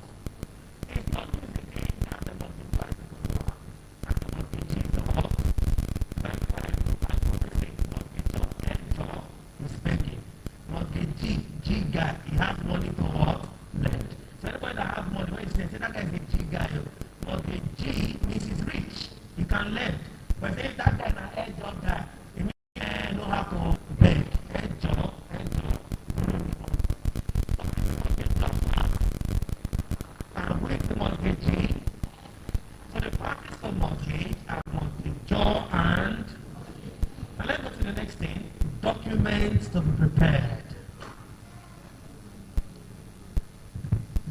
It's not used again that the mortgagor is the one and the mortgagee is the what? Mortgagor and job is spending. Mortgagee, G guy, he has money to what? Lend. So anybody that has money, when you say that guy is a G guy, mortgagee means he's rich. He can lend. But if that guy is an head job guy, he means know how to beg. Head job. And with the mortgagee, so the parties for mortgage are mortgagor and, now let's go to the next thing, documents to be prepared.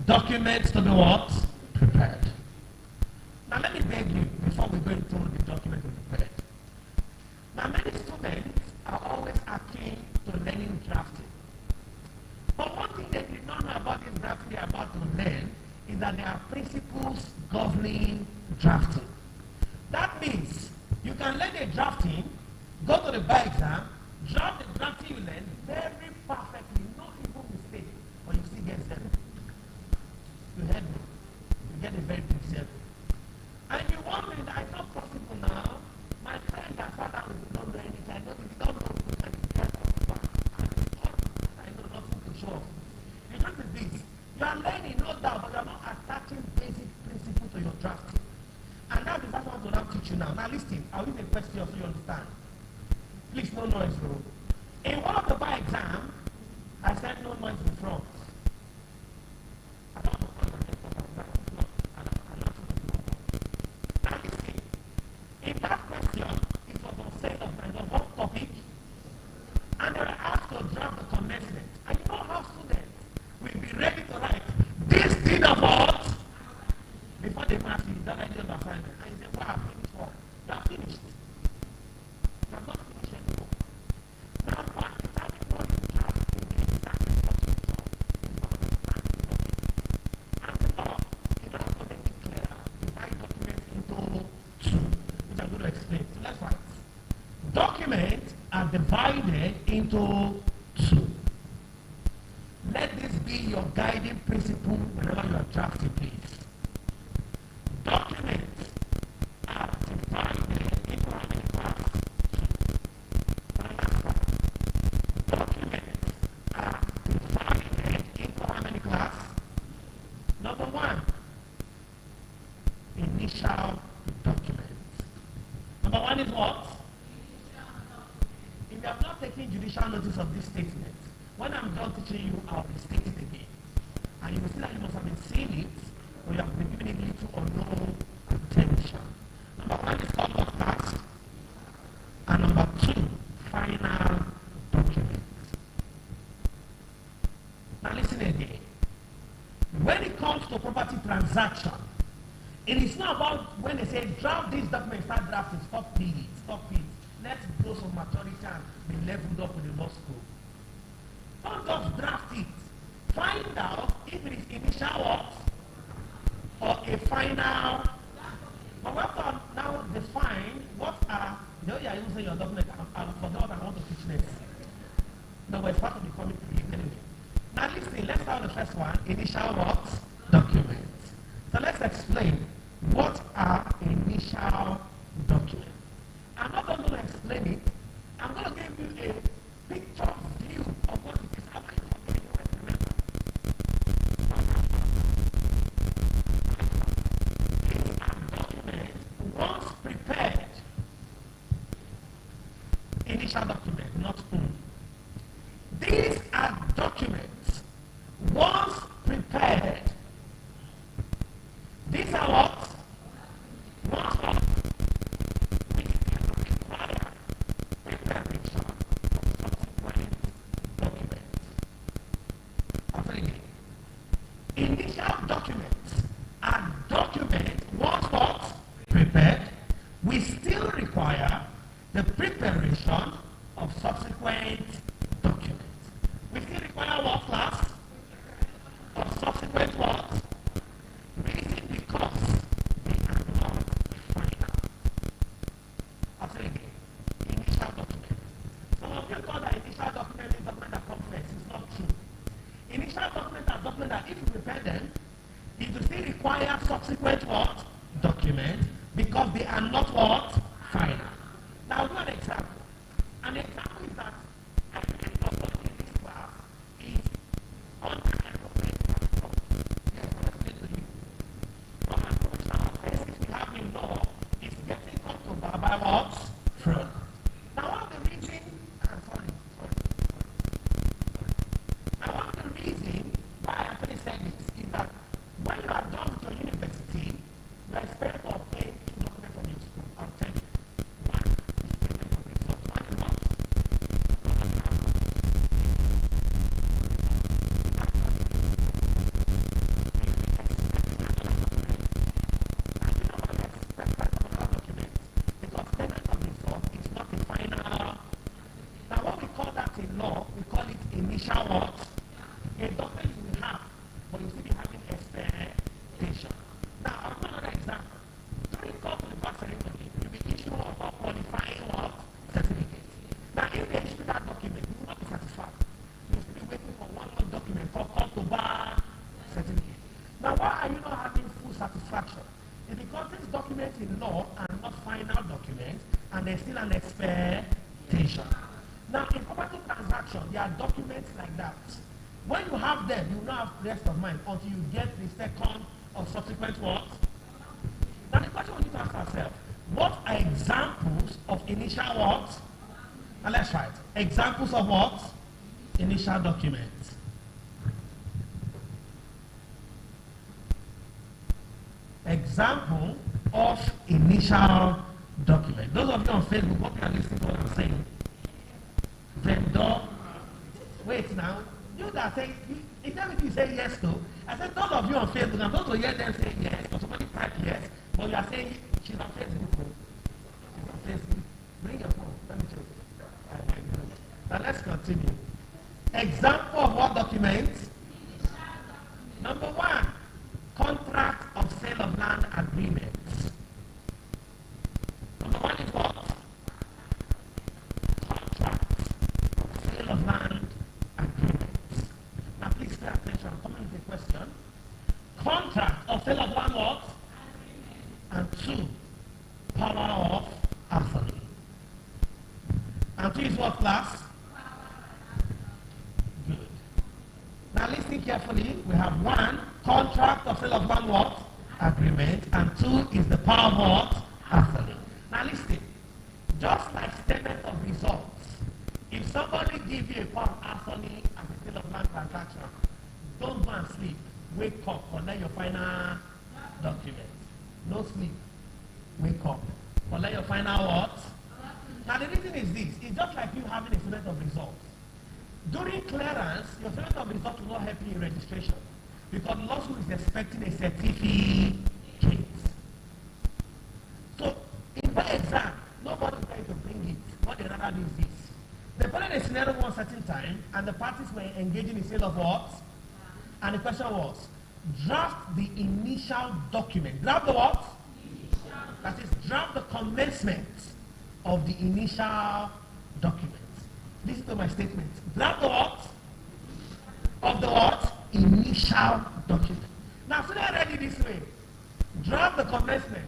Documents to be what? Prepared. Now let me beg you, before we go into the document to be prepared. Now many students are always akin to learning drafting. But one thing they did not know about this drafting they are about to learn is that there are principles governing drafting. That means you can learn a drafting, go to the bar exam, draft the drafting you learn very perfectly, no even mistake, but you still get zero. You heard me? You get a very big zero. And you wonder that it's not possible now. My friend and father will not know anything. I know they don't know because I know nothing to show. The truth is this. You are learning, no doubt, but you are not attaching basic principles to your drafting. And that's the first one to now teach you now. Now listen, I'll use a question so you understand. Please, no noise, bro. In one of the bar exam, I said no noise in front. I don't know what now you see, in that question, it was on sale of kind of one topic, and they were asked to draft the commencement. And you know how students will be ready to write this did about before they mark it, that I did the assignment. And you say, wow, finish work. You are finished. You have not finished anymore. Now, what is having what you draft in the exactly what you saw is to understand the document. And the law, in order to make it clear, divide documents into two, which I'm going to explain. So let's write. Documents are divided into two. Let this be your guiding principle whenever you are drafting, please. Documents are divided into how many parts? Documents are divided into how many class? Number one, initial documents. Number one is what? If you have not taken judicial notice of this statement, when I'm done teaching you, I'll restate it again. And you will see that you must have been seeing it, or you have been giving it little or no attention. Number one is called what class? And number two, final document. Now listen again. When it comes to property transaction, it is not about when they say draft this document, start drafting, stop it. let's grow some maturity and be leveled up in the law school. Don't just draft it. Find out if it is initial what or a final. But we have to now define what are, you know, you are using your document. I forgot what I want to teach next. No, we're part of the committee anyway. Now listen, let's start with the first one, initial what? Documents. So let's explain what are initial documents. I'm not going to explain it. I'm going to give you a picture view of what it is. How many of you remember? These are documents once prepared. Initial document, not own. These are documents once prepared. These are what? Once what? We require preparation of subsequent documents. After again, initial documents are documents once what? Prepared. We still require the preparation of subsequent documents. We still require what class? Of subsequent what? Reason because they are not final. I'll say again. Initial document. Some of you thought that initial document is document that complex. It's not true. Initial document are document that if you prepare them, it will still require subsequent what? Document because they are not what? Final. Now I'll do an example. An example is that I think of what in this class is on an aeroplane platform. Yes, I'll explain to you. From an approach basis we have in law is getting comfortable by what? Fraud. Now one of the reasons, Now one of the reasons why I actually said this is that when you are done with your university, you are expected to obtain two documents from your school. I'll tell you. One is payment of results. One is what? Because payment of results is not the final. Now what we call that in law, we call it initial what? A document you will have, but you still be having expectation. Now I'll give another example. During call to the back ceremony, you'll be issuing or qualifying what? Certificate. Now if they issue that document, you will not be satisfied. You'll still be waiting for one more document called call to bar certificate. Now why are you not having full satisfaction? It's because these documents in law are not final documents and there's still an expectation. Now in property transaction, there are documents like that. When you have them, you will not have rest of mind until you get the second or subsequent what? Now the question we need to ask ourselves, what are examples of initial what? Now let's try it. Examples of what? Initial documents. Example of initial document. Those of you on Facebook, what you are listening to what I'm saying? Vendor. Wait now. You that say, it's everything you say yes to. I said, those of you on Facebook, I'm going to hear them say yes, or somebody type yes, but you are saying she's on Facebook. She's on Facebook. Bring your phone. Let me check. Now let's continue. Example of what documents? Number one, contract of sale of land agreements. Number one is what? Contract of sale of land agreements. Now please pay attention. I'm coming with a question. Contract of sale of land what? And two, power of attorney. And two is what class? Good. Now listen carefully. We have one, contract of sale of land what? Agreement. And two is the power of what? Attorney. Now listen. Just like statement of results, if somebody gives you a power of attorney at the sale of land transaction, don't go and sleep. Wake up, collect your final document. No sleep. Wake up. Collect your final what? Now the reason is this. It's just like you having a statement of results. During clearance, your statement of results will not help you in registration because the law school is expecting a certificate. So in the exam, nobody is going to bring it. do is this. They followed a scenario one certain time, and the parties were engaging in sale of what? And the question was, draft the initial document. Draft the what? That is, draft the commencement of the initial document. Listen to my statement. Draft the what? Of the what? Initial document. Now, so they're ready this way. Draft the commencement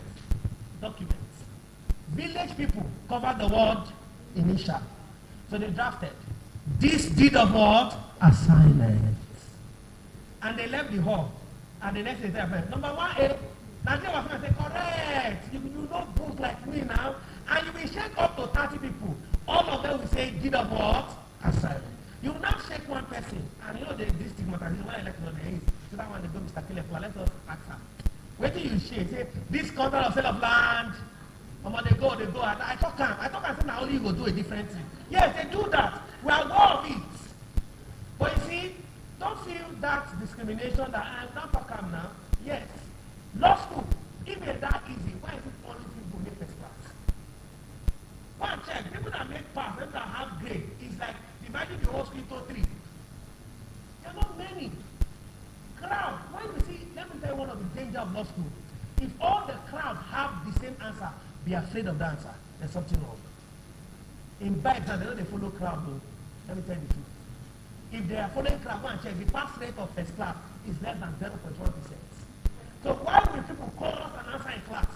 document. Village people cover the word initial. So they drafted this deed of what? Assignment. And they left the hall. And the next day they said, number 1A, Nigeria was going to say, correct. You know books like me now. And you will shake up to 30 people. All of them will say deed of what? Assignment. You will not shake one person. And you know this stigmatization, when I like to know the age, so that one they go, Mr. Kilefua, let us ask her. Wait till you shake. Say, this contract of sale of land. They go. I talk say now only you go do a different thing. Yes, they do that. We are aware of it. But you see, don't feel that discrimination that I'm not talking now. Yes. Law school, if it's that easy, why is it only people make first class? Go and check. People that make pass, people that have grade, it's like dividing the whole school into 3. There are not many. Crowd, when you see, let me tell you one of the dangers of law school. If all the crowd have the same answer, be afraid of the answer. There's something wrong. In bikes, they know they follow crowd, though. Let me tell you the truth. If they are following crowd, go and check. The pass rate of first class is less than 0.1%. So why will people call us an answer in class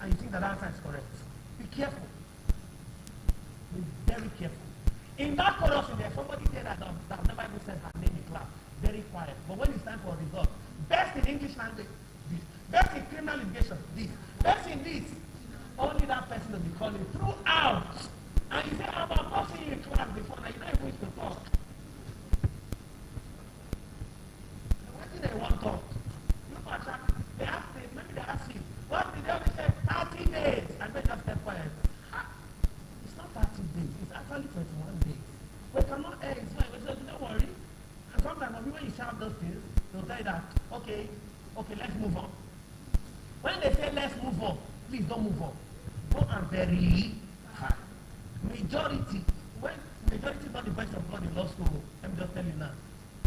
and you think that answer is correct? Be careful. Be very careful. In that chorus, there's somebody there that never even said her name in class. Very quiet. But when it's time for a result, best in English language, this. Best in criminal litigation, this. Best in this. Only that person will be calling throughout. And you say, I'm not seeing you in class before, now you're not even to talk. What do they want to talk? They ask me, maybe they ask you, what did they say? 30 days. And they just kept quiet. It's not 30 days, it's actually 21 days. We cannot air, it's fine. So don't worry. And sometimes when you shout those things, they'll say that, okay, let's move on. When they say let's move on, please don't move on. Go and very hard. Majority is not the voice of God in law school. Let me just tell you now.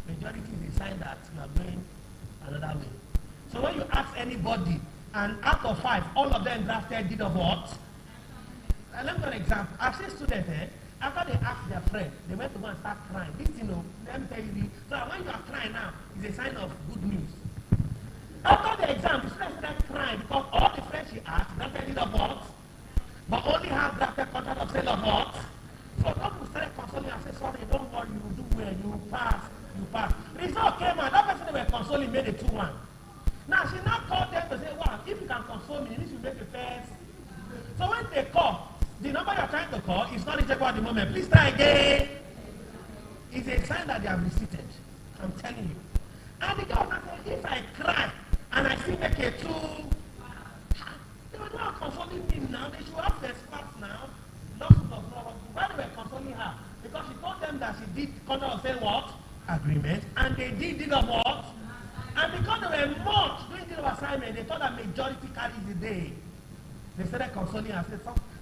Majority is a sign that you are going another way. So when you ask anybody, and out of 5, all of them drafted deed of what? Let me give an example. I've seen students, after they asked their friend, they went to go and start crying. This, let me tell you, so when you are crying now, it's a sign of good news. After the exam, the students started crying because all the friends she asked drafted deed of what? But only have drafted contract of sale of what? So people started consoling and said, sorry, don't worry, you do well, you pass. Result came out, that person they were consoling made a 2-1. Now she now called them to say, wow, if you can console me, you need to make a first. So when they call, the number you're trying to call is not reachable at the moment. Please try again. It's a sign that they have receipted. I'm telling you. And the girl said, if I cry and I still make a 2, they were not consoling me now. They should have first class now. Why they were consoling her? Because she told them that she did contract of sale what? Agreement. And they did of what? And because they were much doing deed of assignment, they thought that majority carries the day. They started consoling her and said,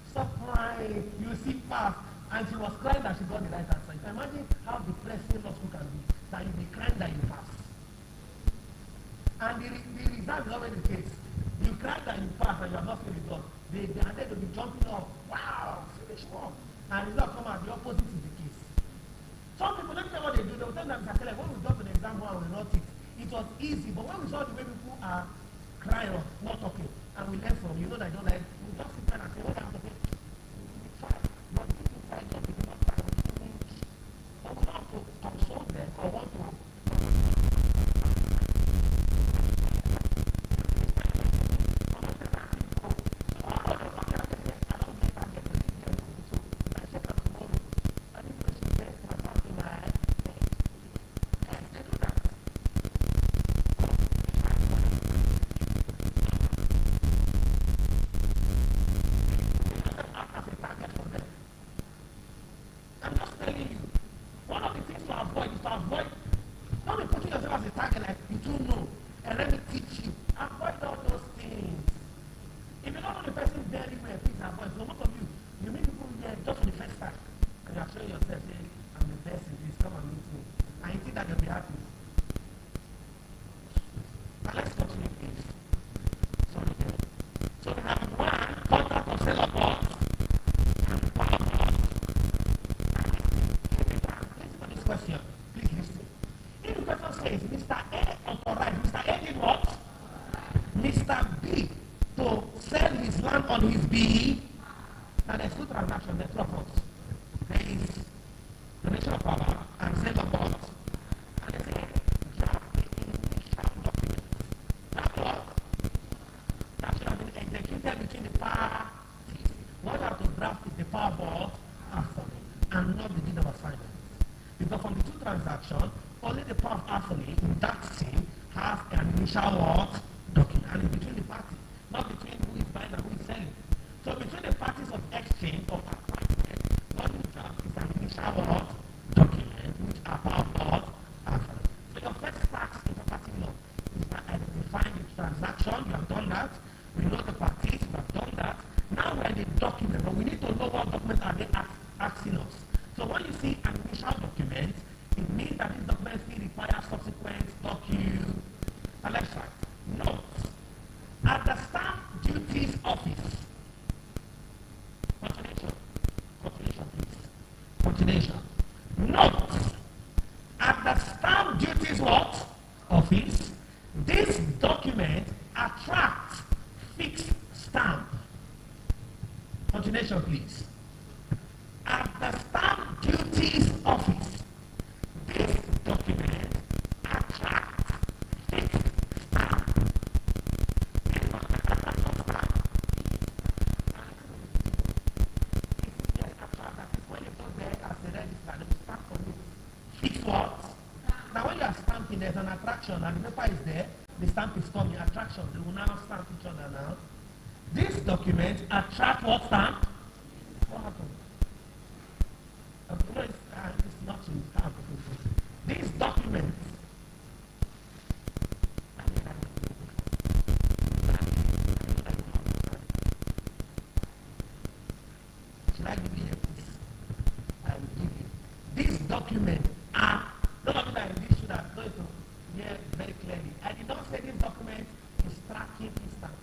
stop crying, you see pass. And she was crying that she got the right answer. You can imagine how depressing law school can be. That you be crying that you pass. And the result is always the case. You cry that you pass and you have not seen the result. They are there to be jumping up. Wow, finish work. And the result come out, the opposite is the case. Some people, let me tell you what they do. They will tell them, Mr. Kelly, when we got to the exam hall and we wrote it was easy. But when we saw the way people are crying or not talking, and we learn from, you know that I don't like, we just sit there and say, what happened? But people try to be not try to change. But we want to console them or want to. sell his land on his behalf. Now there's two transactions, there's two of us. There is donation of power and sale of what? And they say, draft the initial document. That's what? That should have been executed between the parties. What you have to draft is the power board attorney and not the deed of assignment. Because from the two transactions, only the power of attorney in that scene has an initial what? Document. And it's between the parties, not between who is buying and who is selling. So between the parties of exchange of appointment, what you draft is an initial what? Document, which are power board attorney. So your first task in property law is by identifying the transaction. You have done that. We know the parties. You have done that. Now we're in the document, but we need to know what documents are they asking us. So when you see an initial document, it means that this document still requires subsequent document. Now let's try. Note, at the stamp duties office, continuation please, continuation. Note, at the stamp duties what? Office, this document attracts fixed stamp. Continuation please. At the stamp duties office, this document attracts fixed stamp. This document attracts stamp. Yes, attract, that is when you go there as a register, they will stamp for you. Fixed what? Now when you are stamping, there's an attraction and the paper is there, the stamp is coming, attraction, they will now stamp each other now. This document attracts what stamp? What happened? It's not in stamp. This document should I give you a piece? I will give you. This document those of you that read should have going to hear very clearly. I did not say this document is tracking instant.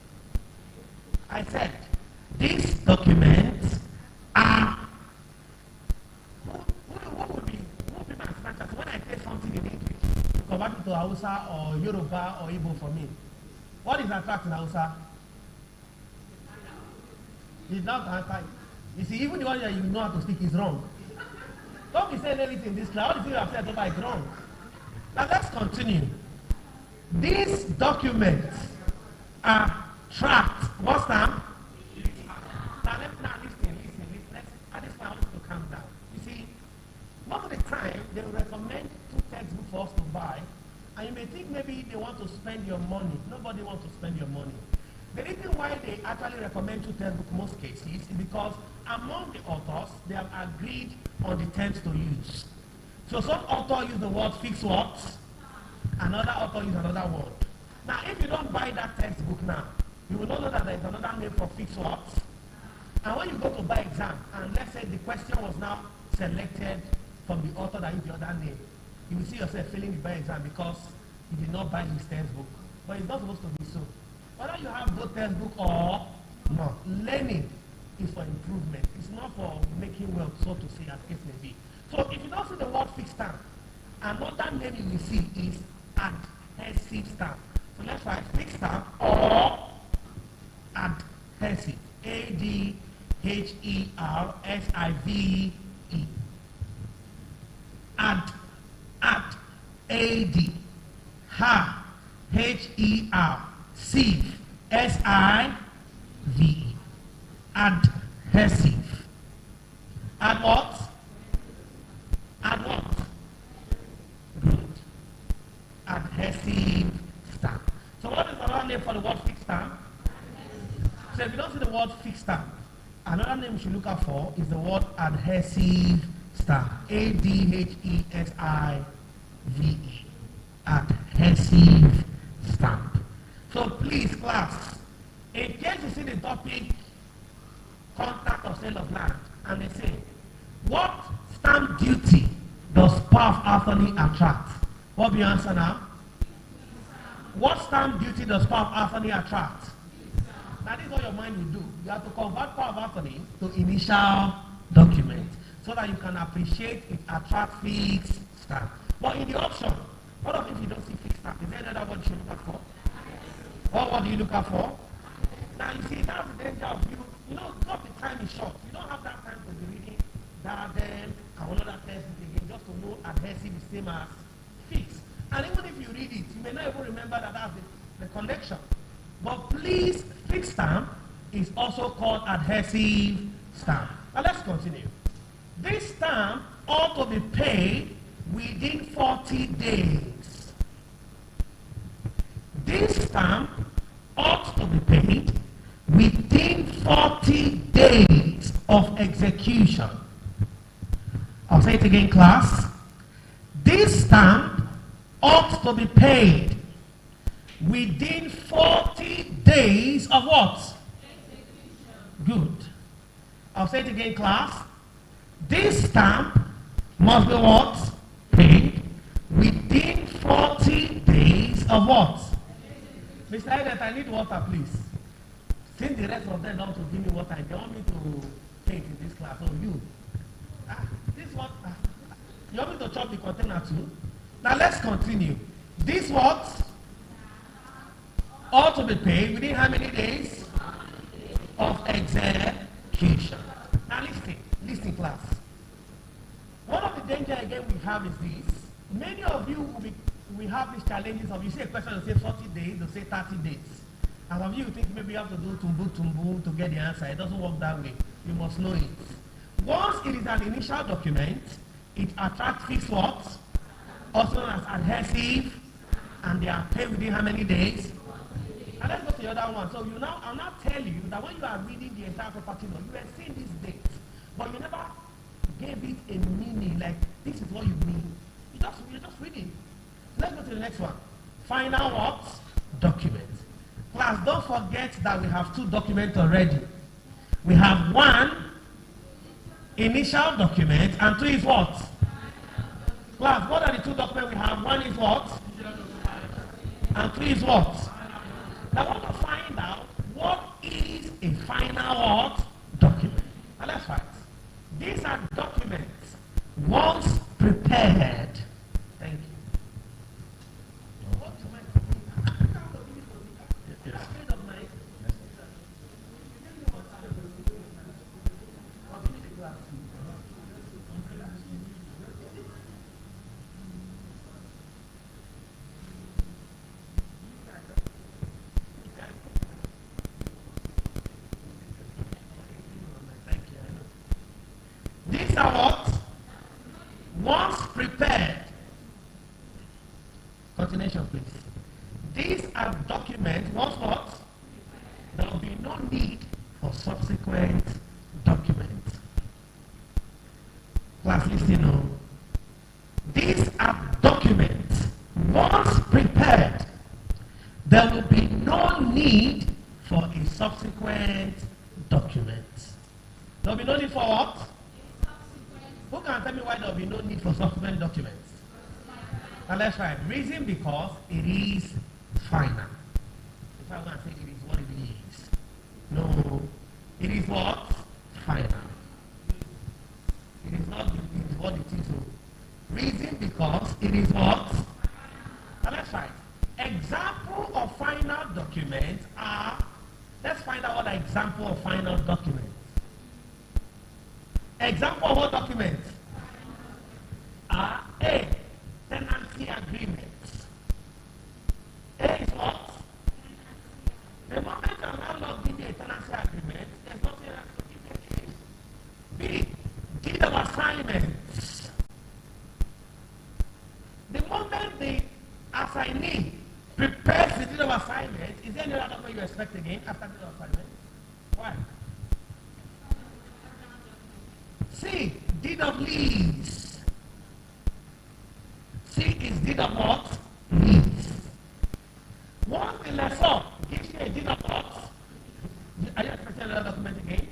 I said these documents are who would be my instructors when I say something in English, you convert it to Hausa or Yoruba or Igbo for me. What is attract in Hausa? It's not answer. You see, even the one that you know how to speak is wrong. Don't be saying anything in this class. All the things you have said over is wrong. Now let's continue. These documents are tracked. What's that? Now listen. Let's at this point I want you to calm down. You see, most of the time they will recommend two textbooks for us to buy, and you may think maybe they want to spend your money. Nobody wants to spend your money. The reason why they actually recommend two textbooks in most cases is because among the authors they have agreed on the terms to use. So some author use the word fixed words, another author use another word. Now if you don't buy that textbook now, you will not know that there is another name for fixed words. And when you go to buy exam, and let's say the question was now selected from the author that used the other name, you will see yourself failing the buy exam because you did not buy his textbook. But it's not supposed to be so. Whether you have both textbook or not, learning is for improvement. It's not for making wealth, so to say, as case may be. So if you don't see the word fixed stamp, another name you will see is adhesive stamp. So let's write fixed stamp or adhesive. Adhesive. Ad. A-D. Ha. H-E-R. Sieve. S-I-V-E. Adhesive. Add what? Add what? Good. Adhesive stamp. So what is another name for the word fixed stamp? So if you don't see the word fixed stamp, another name you should look out for is the word adhesive stamp. A-D-H-E-S-I-V-E. Adhesive stamp. So please, class, in case you see the topic contract or sale of land, and they say, what stamp duty does power of attorney attract? What will you answer now? What stamp duty does power of attorney attract? Now this is what your mind will do. You have to convert power of attorney to initial document so that you can appreciate it attract fixed stamp. But in the option, what if you don't see fixed stamp? Is there another word you should look out for? What word do you look out for? Now you see, that's the danger of you. You know, because the time is short. You don't have that time to be reading diagram and another text again just to know adhesive is same as fixed. And even if you read it, you may not even remember that that's the connection. But please, fixed stamp is also called adhesive stamp. Now let's continue. This stamp ought to be paid within 40 days. This stamp ought to be paid within 40 days of execution. I'll say it again, class. This stamp ought to be paid within 40 days of what? Good. I'll say it again, class. This stamp must be what? Paid within 40 days of what? Mr. Elliot, I need water, please. Since the rest of them don't to give me water, they want me to paint in this class. Oh, you. This what? You want me to chop the container too? Now let's continue. This what? Ought to be paid within how many days? Of execution. Now listen class. One of the danger again we have is this. Many of you will have these challenges of you see a question to say 40 days, to say 30 days. And some of you think maybe you have to do tumbu to get the answer. It doesn't work that way. You must know it. Once it is an initial document, it attracts fixed what? Also known as adhesive, and they are paid within how many days? And let's go to the other one. So I'll now tell you that when you are reading the entire property law, you were seeing this date, but you never gave it a meaning, like this is what you mean. You're just reading. Let's go to the next one. Final what? Document. Class, don't forget that we have two documents already. We have one initial document and two is what? Class, what are the two documents we have? One is what? And two is what? Now I want to find out what is a final what? Document. Now let's find. These are documents once prepared. Thank you. These are what? Once prepared. Continuation, please. These are documents, once what? There will be no need for subsequent documents. Class, listen on. These are documents, once prepared. There will be no need for a subsequent document. There will be no need for what? Who can tell me why there will be no need for subsequent documents? Now let's try it. Reason because it is final. If I want to say it is what it is. No. It is what? Final. It is not it is what it is. Reason because it is what? Now let's try it. Example of final documents are, let's find out what the example of final documents. Example of what documents? A. Tenancy agreements. A is what? The moment a landlord gives you a tenancy agreement, there's nothing else to give you. B. Deed of assignments. The moment the assignee prepares the deed of assignment, is there any other document you expect again after the deed of assignment? Why? C. Deed of lease. C is deed of what? Lease. Once the lessor gives you a deed of what? Are you expecting another document again?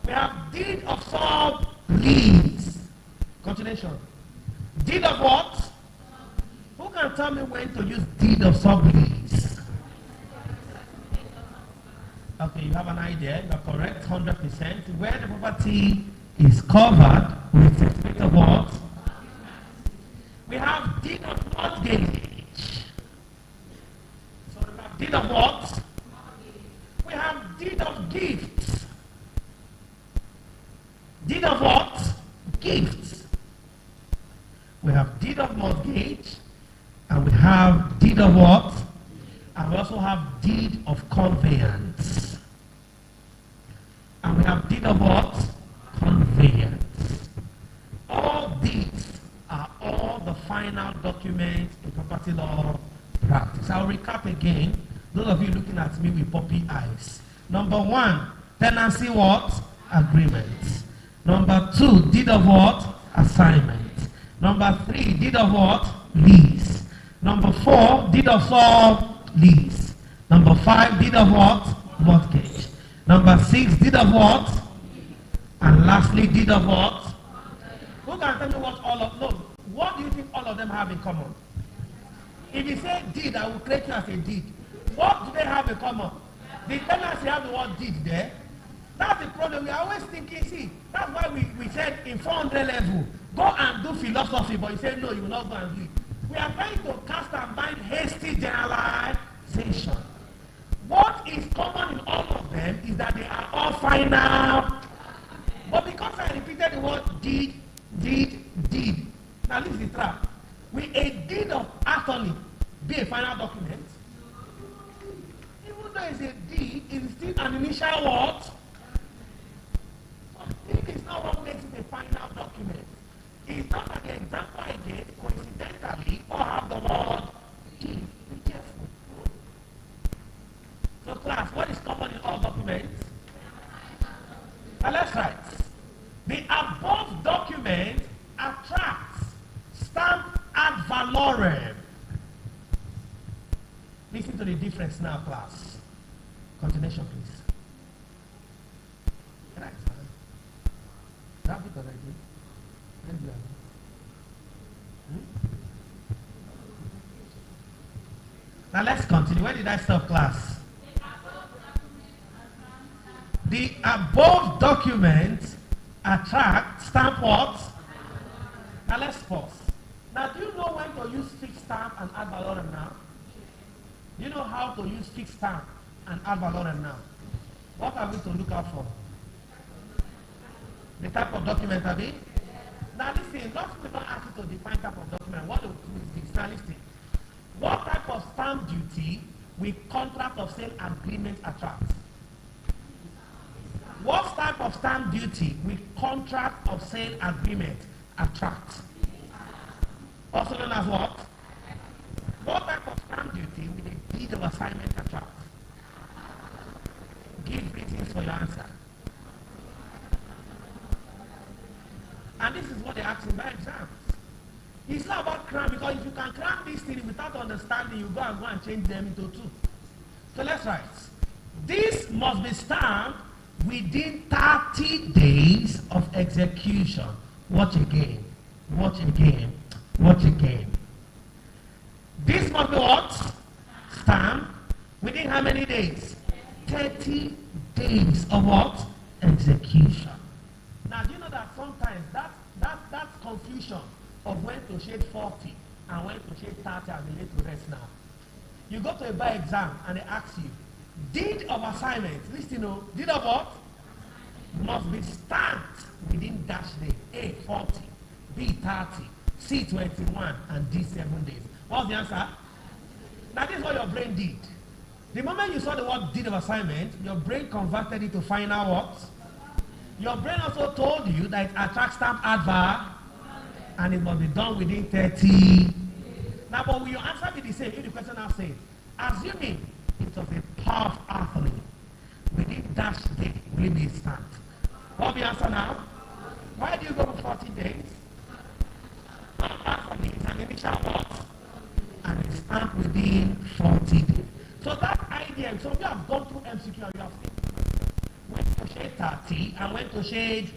We have deed of sub-lease. Continuation. Deed of what? Who can tell me when to use deed of sub-lease? Okay, you have an idea. You are correct, 100%. Where the property is covered with certificate of what? We have deed of mortgage. So we have deed of what? We have deed of gifts. Deed of what? Gifts. We have deed of mortgage, and we have deed of what? And we also have deed of conveyance. And we have deed of what? Conveyance. All these are all the final documents in property law practice. I'll recap again. Those of you looking at me with puppy eyes. Number 1, tenancy what? Agreement. Number 2, deed of what? Assignment. Number 3, deed of what? Lease. Number 4, deed of lease. Number 5, deed of what? Mortgage. Number 6, deed of what? And lastly, deed of what? Who can tell me what all of those? What do you think all of them have in common? If you say deed, I will create you as a deed. What do they have in common? The tenants have the word deed there. That's the problem. We are always thinking, see, that's why we said in 400 level, go and do philosophy, but you say, no, you will not go and do it. We are trying to cast our mind hasty generalization. What is common in all of them is that they are all final. But because I repeated the word deed, now this is the trap. Will a deed of attorney be a final document? Even though it's a deed, it's still an initial what? Deed is not what makes it a final document. It's not like the example I gave coincidentally or have the word deed. Be careful. So class, what is common in all documents? Now let's write. The above document attracts stamp ad valorem. Listen to the difference now, class. Continuation, please. Can I grab it already? Now let's continue. Where did I stop, class? The above document attract stamp what? Now let's pause. Now do you know when to use fixed stamp and ad valorem now? Do you know how to use fixed stamp and ad valorem now? What are we to look out for? The type of document, have we? Now listen, not people ask you to define type of document. What is the dictionary? What type of stamp duty will contract of sale agreement attract? What type of stamp duty will contract of sale agreement attract? Also known as what? What type of stamp duty will the deed of assignment attract? Give reasons for your answer. And this is what they ask in by exams. It's not about cram, because if you can cram this thing without understanding, you go and change them into 2. So let's write. This must be stamped within 30 days of execution. Watch again. Watch again. Watch again. This must be what? Stamped within how many days? 30 days of what? Execution. Now, do you know that sometimes that confusion of when to shade 40 and when to shade 30 has been laid to rest now. You go to a bar exam and they ask you, deed of assignment, listen, deed of what? Must be stamped within dash day. A, 40, B, 30, C, 21, and D, 7 days. What's the answer? Now, this is what your brain did. The moment you saw the word deed of assignment, your brain converted it to final what? Your brain also told you that it attracts stamp adverb and it must be done within 30. Now, but will your answer be the same if the question now says, assuming it was a powerful athlete within dash day, will it be stamped? What will be the answer now? Why do you go for 40 days? Athlete is an initial what? And it's stamped within 40 days. So that idea, so you have gone through MCQ and you have seen went to shade 30 and went to shade,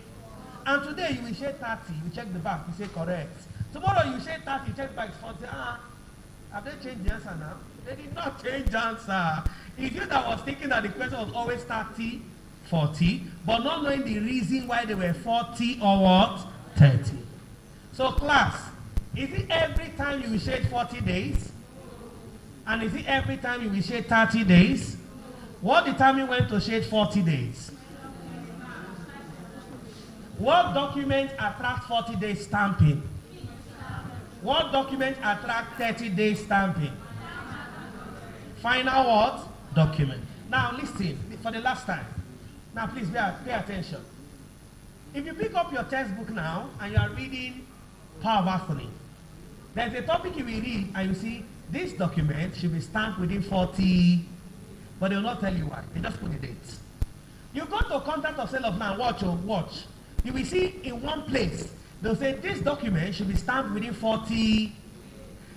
and today you will shade 30, you check the back, you say correct. Tomorrow you shade 30, you check the back, it's 40, have they changed the answer now? They did not change the answer. It's you that was thinking that the question was always 30, 40, but not knowing the reason why they were 40 or what? 30. So class, is it every time you will shade 40 days? And is it every time you will shade 30 days? What determines when to shade 40 days? What document attract 40 days stamping? What document attract 30 days stamping? Final what? Document. Now listen, for the last time. Now please pay attention. If you pick up your textbook now and you are reading Power of Attorney, there's a topic you will read and you see this document should be stamped within 40, but they will not tell you why. They just put the date. You go to contract of sale of land, watch. You will see in one place, they'll say this document should be stamped within 40.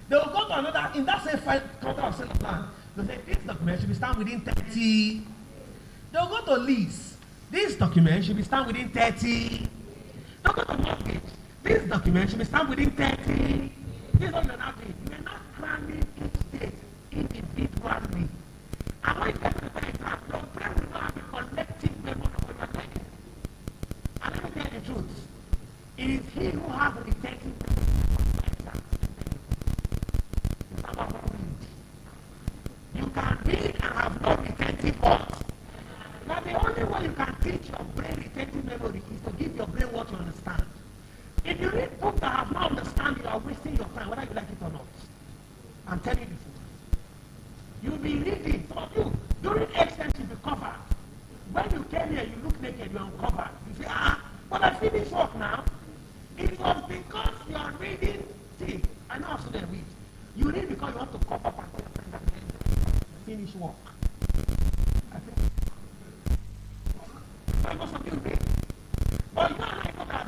They will go to another, in that same contract of sale of land, they'll say this document should be stamped within 30. They'll go to lease. This document should be stamped within 30. They'll go to mortgage. This document should be stamped within 30. This is what you're not doing. You're not cramming each date individually. And when you get to the exam, your brain will not have a collective memory of what you're taking. And let me tell you the truth. It is he who has the retentive memory of the exam. It's about what we read. You can read and have no retentive thoughts. Now the only way you can teach your brain retentive memory is to give your brain what you understand. If you read books that have not understand, you are wasting your time, whether you like it or not. I'm telling you the truth. You'll be reading, some of you, during exams you'll be covered. When you came here, you look naked, you're uncovered. You say, but I finished work now. It was because you are reading. See, I know how students read. You read because you want to cover up and tell your friends that you finish work. I think. But most of you read. But you know, I know that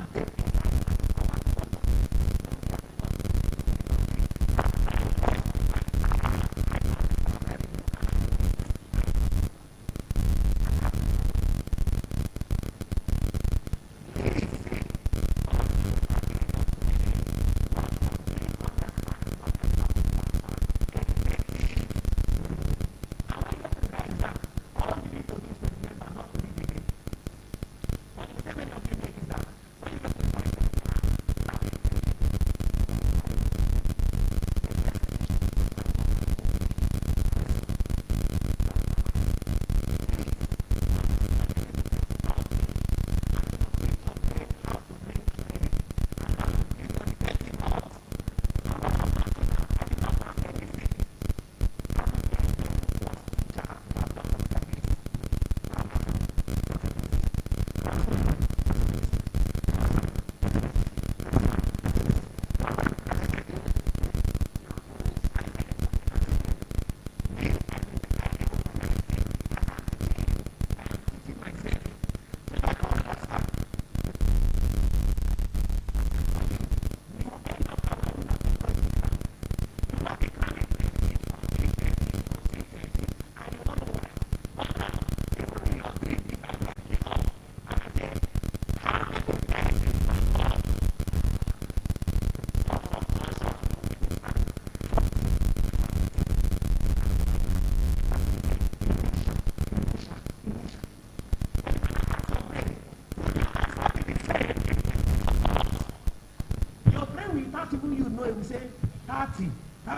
we say 30.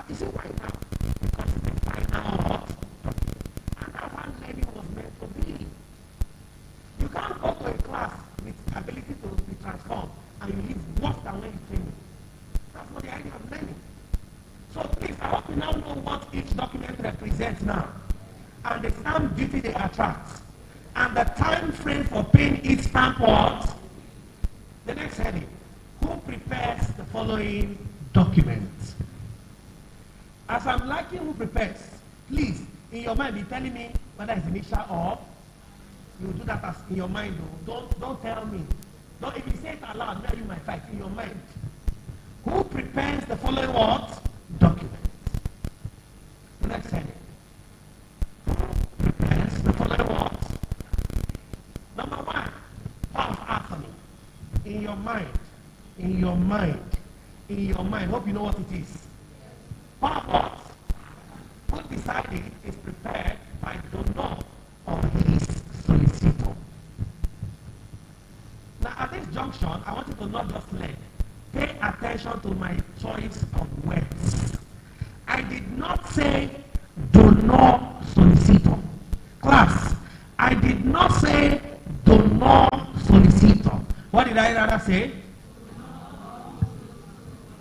You say why now? Because it's the final. And that's how learning was meant to be. You can't go to a class with ability to be transformed and you live worse than when you came. That's not the idea of learning. So please, I want to now know what each document represents now. And the stamp duty they attract. And the time frame for paying each stamp what? The next heading. Who prepares the following document? As I'm liking who prepares, please, in your mind, be telling me whether it's initial or you do that as in your mind. Don't tell me. Don't, if you say it aloud, now you might fight in your mind. Who prepares the following what? Document. The next heading. Who prepares the following what? Number one, power of attorney. In your mind. In your mind. In your mind. Hope you know what it is. Power who decided is prepared by donor or his solicitor. Now at this junction, I want you to not just learn. Pay attention to my choice of words. I did not say donor solicitor. Class, I rather say?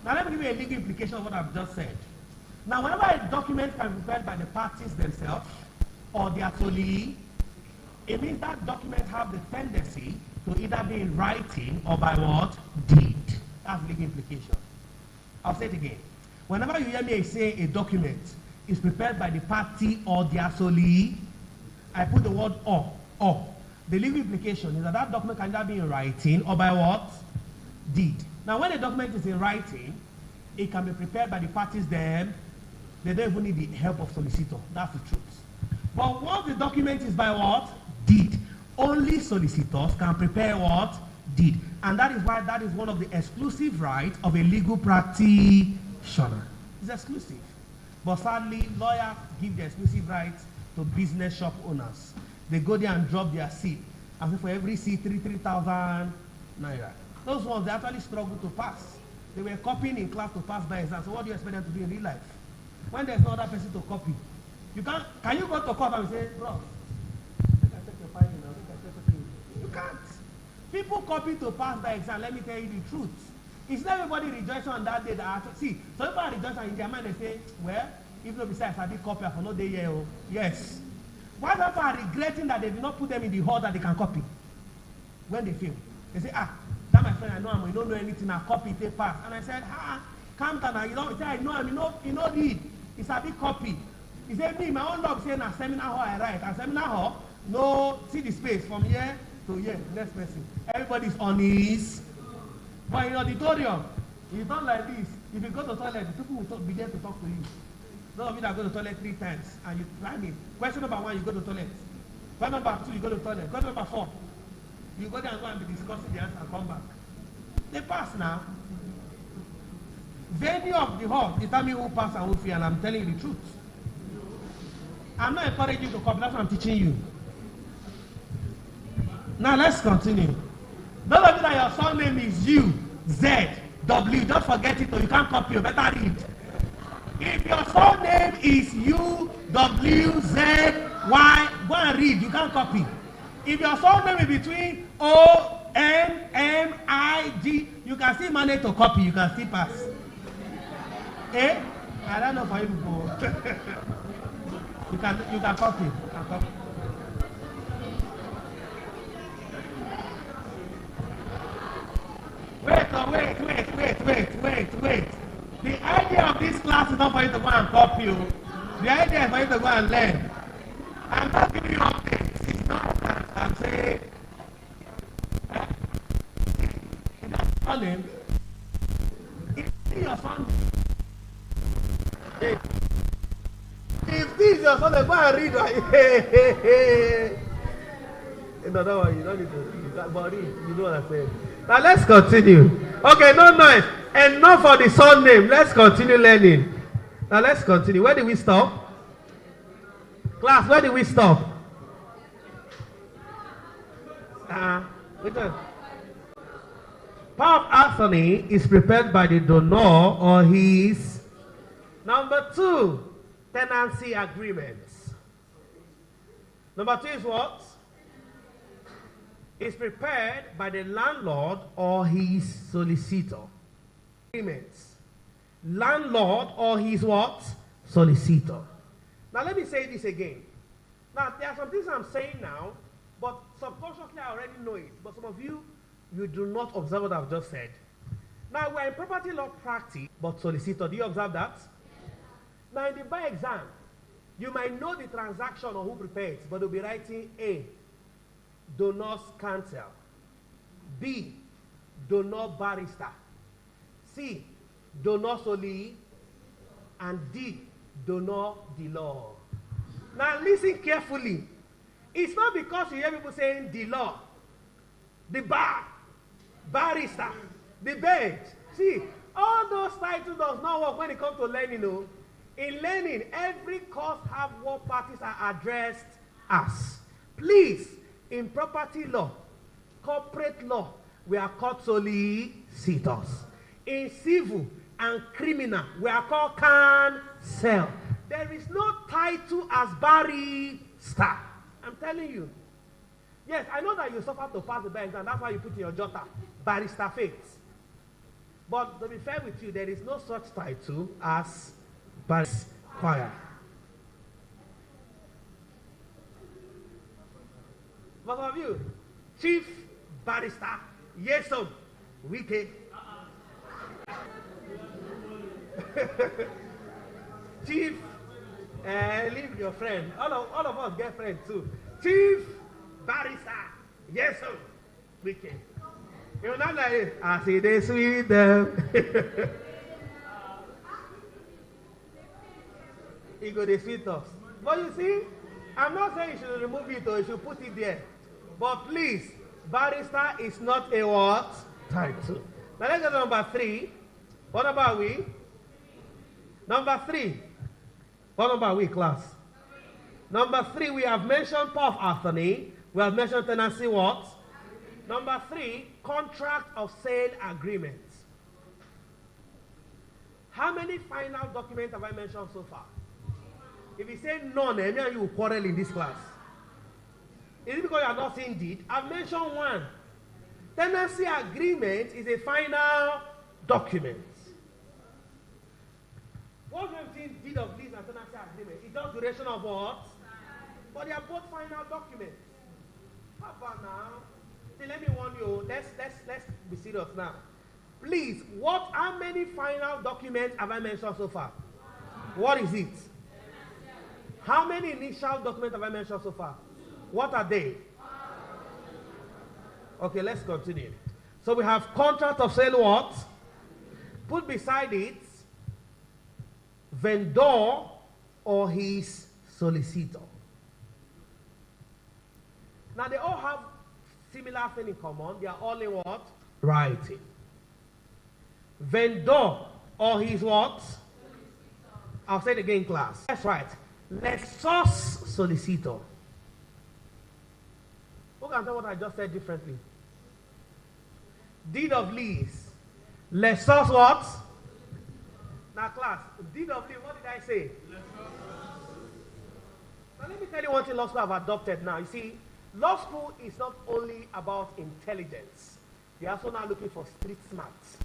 Now let me give you a legal implication of what I've just said. Now, whenever a document can be prepared by the parties themselves or their solely, it means that document have the tendency to either be in writing or by what? Deed. That's legal implication. I'll say it again. Whenever you hear me say a document is prepared by the party or their solely, I put the word or. The legal implication is that that document can either be in writing or by what? Deed. Now, when a document is in writing, it can be prepared by the parties then. They don't even need the help of solicitor. That's the truth. But once the document is by what? Deed. Only solicitors can prepare what? Deed. And that is why that is one of the exclusive rights of a legal practitioner. It's exclusive. But sadly, lawyers give the exclusive rights to business shop owners. They go there and drop their seal. And say for every seal, 3,000 naira. Those ones, they actually struggle to pass. They were copying in class to pass by exam. So what do you expect them to do in real life? When there's no other person to copy, you can't. Can you go to court and say, bro, you can't. People copy to pass by exam. Let me tell you the truth. It's not everybody rejoicing on that day that see. So everybody rejoicing in their mind. They say, well, if no besides I did copy for no day here. Oh. Yes. Why people are regretting that they did not put them in the hall that they can copy when they fail? They say, that my friend, I know him. You don't know anything. I copy, they pass. And I said, calm down. You know, I know him. You know, read. It's a big copy. He said, me, my own dog saying a seminar hall I write. A seminar hall, no, see the space from here to here. Next person. Everybody's on his. But in auditorium, it's not like this. If you go to the toilet, the people will be there to talk to you. Those of you that go to the toilet 3 times and you plan it. Question number 1, you go to the toilet. Question number 2, you go to the toilet. Question number 4, you go there and go and be discussing the answer and come back. They pass now. Venue of the hall, determine who pass and who fail, and I'm telling you the truth. I'm not encouraging you to copy, that's what I'm teaching you. Now let's continue. Those of you that your surname is U, Z, W, don't forget it or you can't copy, you better read. If your surname is U, W, Z, Y, go and read, you can't copy. If your surname is between O, N, M, I, G, you can still manage to copy, you can still pass. Eh? I don't know for you people. you can copy. You can copy. Wait. The idea of this class is not for you to go and copy. The idea is for you to go and learn. I'm not giving you updates. It's not that I'm saying. Your name. If your son. If this is your son, go and read. No, that one you don't need to read. But read, you know what I'm saying. Now let's continue. Okay, no noise. Enough for the surname. Let's continue learning. Now let's continue. Where did we stop? Class, where did we stop? Which one? Power of attorney is prepared by the donor or his. Number 2, tenancy agreements. Number 2 is what? Is prepared by the landlord or his solicitor. Agreements. Landlord or his what? Solicitor. Now let me say this again. Now there are some things I'm saying now, but subconsciously I already know it. But some of you do not observe what I've just said. Now we're in property law practice, but solicitor. Do you observe that? Now in the bar exam, you might know the transaction or who prepares, but they'll be writing A, donor's counsel, B, donor barrister, C, donor soli, and D, donor the law. Now listen carefully. It's not because you hear people saying the law, the bar, barrister, the bench. See, all those titles does not work when it comes to learning. No. In learning, every course have what parties are addressed as. Please, in property law, corporate law, we are called solicitors. In civil and criminal, we are called counsel. There is no title as barrister. I'm telling you. Yes, I know that you suffer to pass the bar exam. That's why you put in your jotter, Barrister Faith. But to be fair with you, there is no such title as Barrister Choir. But of you, Chief Barrister, yes, sir, Wike. Chief, leave your friend. All of us get friends too. Chief Barrister, yes, sir, Wike. You're not like this. I see they sweet them. He go they sweet us. But you see, I'm not saying you should remove it or you should put it there. But please, barrister is not a what? Title. Now let's go to number 3. What number are we? Number 3. What number are we, class? Number 3, we have mentioned power of attorney. We have mentioned tenancy what? Number 3, contract of sale agreement. How many final documents have I mentioned so far? If you say none, any of you will quarrel in this class. Is it because you are not seeing deed? I've mentioned one. Tenancy agreement is a final document. What's between deed of lease and tenancy agreement? It's just duration of what? But they are both final documents. How about now? See, let me warn you. Let's be serious now. Please, how many final documents have I mentioned so far? What is it? How many initial documents have I mentioned so far? What are they? Okay, let's continue. So we have contract of sale what? Put beside it vendor or his solicitor. Now they all have similar thing in common. They are all in what? Writing. Vendor or his what? I'll say it again, class. That's right. Lessor's solicitor. Who can tell what I just said differently? Deed of lease. Lessor's what? Now, class, deed of lease, what did I say? Now, let me tell you one thing law school have adopted now. You see, law school is not only about intelligence. They are also now looking for street smarts.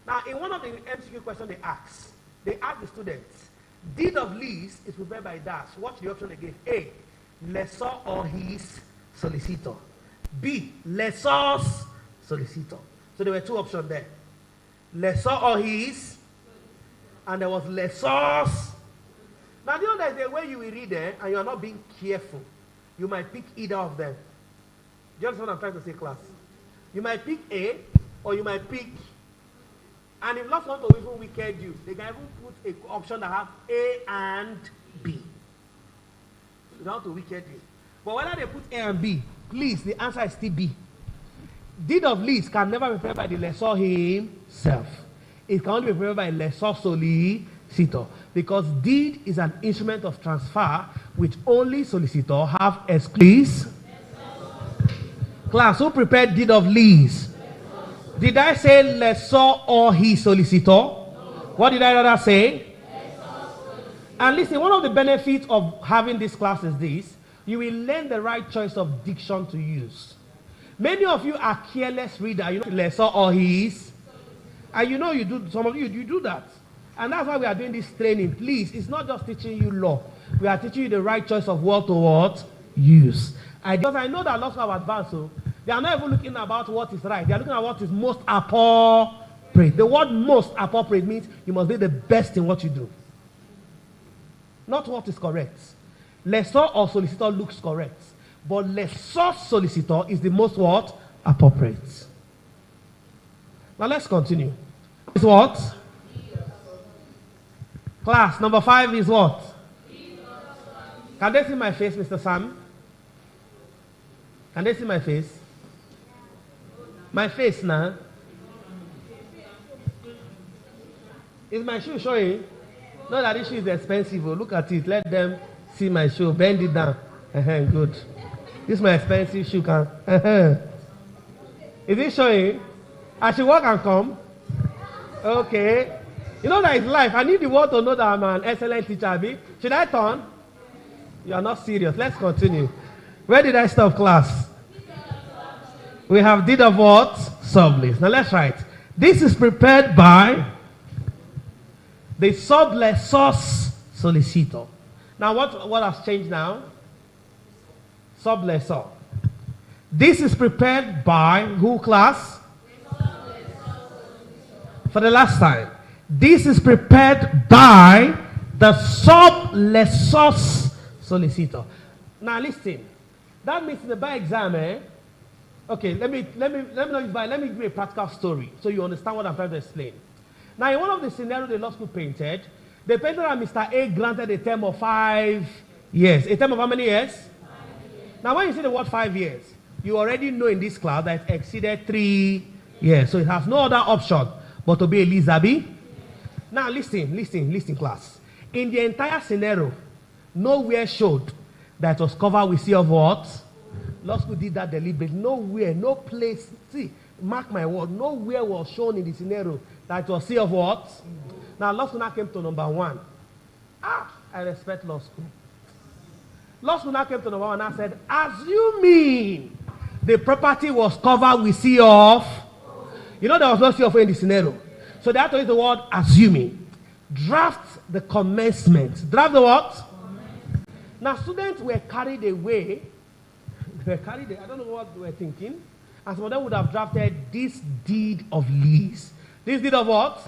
Now, in one of the MCQ questions they ask the students, deed of lease is prepared by dash. What's the option they gave? A, lessor or his solicitor. B, lessor's solicitor. So there were 2 options there. Lessor or his, and there was lessor's. Now, you know there's a way you will read there, and you are not being careful. You might pick either of them. Do you understand what I'm trying to say, class? You might pick A, or you might pick. And if not want to even wicked you, they can even put an option that has A and B. They don't want to wicked you. But whether they put A and B, please, the answer is still B. Deed of lease can never be prepared by the lessor himself. It can only be prepared by lessor solicitor. Because deed is an instrument of transfer which only solicitor have exclusive. Class, who prepared deed of lease? Did I say lessor or his solicitor? No. What did I rather say? And listen, one of the benefits of having this class is this. You will learn the right choice of diction to use. Many of you are careless readers. You know lessor or his. And you know you do, some of you do that. And that's why we are doing this training. Please, it's not just teaching you law. We are teaching you the right choice of what to what? Use. Because I know that lots of advanced, so they are not even looking about what is right. They are looking at what is most appropriate. The word most appropriate means you must be the best in what you do. Not what is correct. Lessor or solicitor looks correct. But lessor solicitor is the most what? Appropriate. Now let's continue. Is what? Class, number 5 is what? Can they see my face, Mr. Sam? Can they see my face? My face now. Is my shoe showing? No, that this shoe is expensive. Oh, look at it. Let them see my shoe. Bend it down. Good. This is my expensive shoe. Is it showing? I should walk and come. Okay. You know that it's life. I need the world to know that I'm an excellent teacher. Should I turn? You are not serious. Let's continue. Where did I stop, class? We have deed of what? Sublease. Now let's write. This is prepared by the sublessor's solicitor. Now what has changed now? Sublessor. This is prepared by who class? For the last time. This is prepared by the sublessor's solicitor. Now listen. That means in the bar exam, okay, let me give you a practical story so you understand what I'm trying to explain. Now, in one of the scenarios the law school painted, they painted that Mr. A granted a term of 5 years. A term of how many years? 5 years. Now, when you say the word 5 years, you already know in this class that it exceeded 3 years. So it has no other option but to be Elizabeth. Now, listen, class. In the entire scenario, nowhere showed that was covered with C of what? Law school did that deliberately. Nowhere, no place. See, mark my word, nowhere was shown in the scenario that it was C of what? Now, law school now came to number 1. I respect law school. Law school now came to number 1 and I said, assuming the property was covered with C of, you know there was no C of A in the scenario. So they had to use the word assuming. Draft the commencement. Draft the what? Now, students were carried away. I don't know what they were thinking. And some of them would have drafted this deed of lease. This deed of what?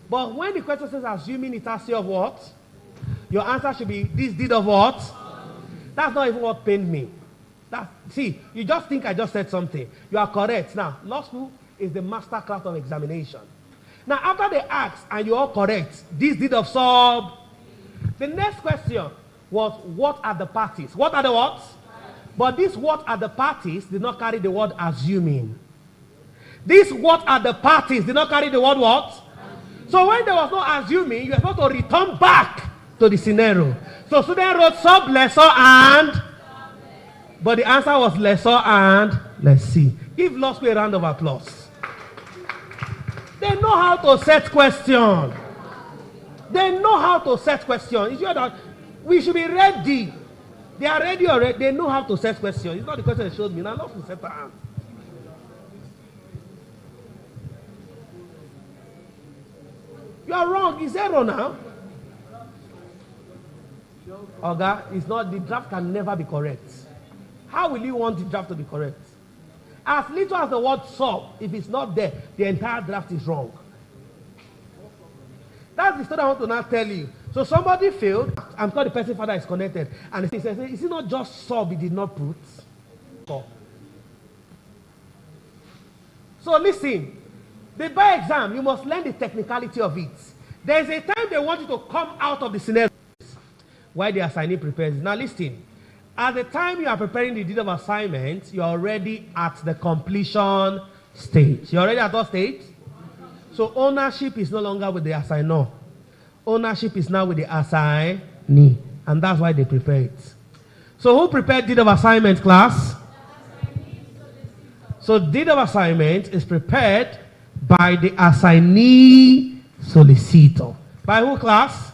But when the question says assuming it has C of what? Your answer should be this deed of what? That's not even what pained me. See, you just think I just said something. You are correct. Now, law school is the master craft of examination. Now, after they ask and you are correct, this deed of sub. The next question was, what are the parties? What are the what? But this what are the parties did not carry the word assuming. This what are the parties did not carry the word what? So when there was no assuming, you are supposed to return back to the scenario. So student wrote sub, lesser, and. But the answer was lesser and let's see. Give law school a round of applause. They know how to set question. They know how to set question. It's that we should be ready. They are ready already. They know how to set questions. It's not the question they showed me. Now, love to set hand. You are wrong. Is error now? Oga, it's not. The draft can never be correct. How will you want the draft to be correct? As little as the word sub, if it's not there, the entire draft is wrong. That's the story I want to now tell you. So somebody failed. I'm sure the person father is connected. And he says, is it not just sub he did not put? So listen. The bar exam, you must learn the technicality of it. There is a time they want you to come out of the scenario while the assignee prepares it. Now listen. At the time you are preparing the deed of assignment, you are already at the completion stage. You are already at what stage? So ownership is no longer with the assignor. Ownership is now with the assignee. And that's why they prepare it. So who prepared deed of assignment, class? So deed of assignment is prepared by the assignee solicitor. By who, class?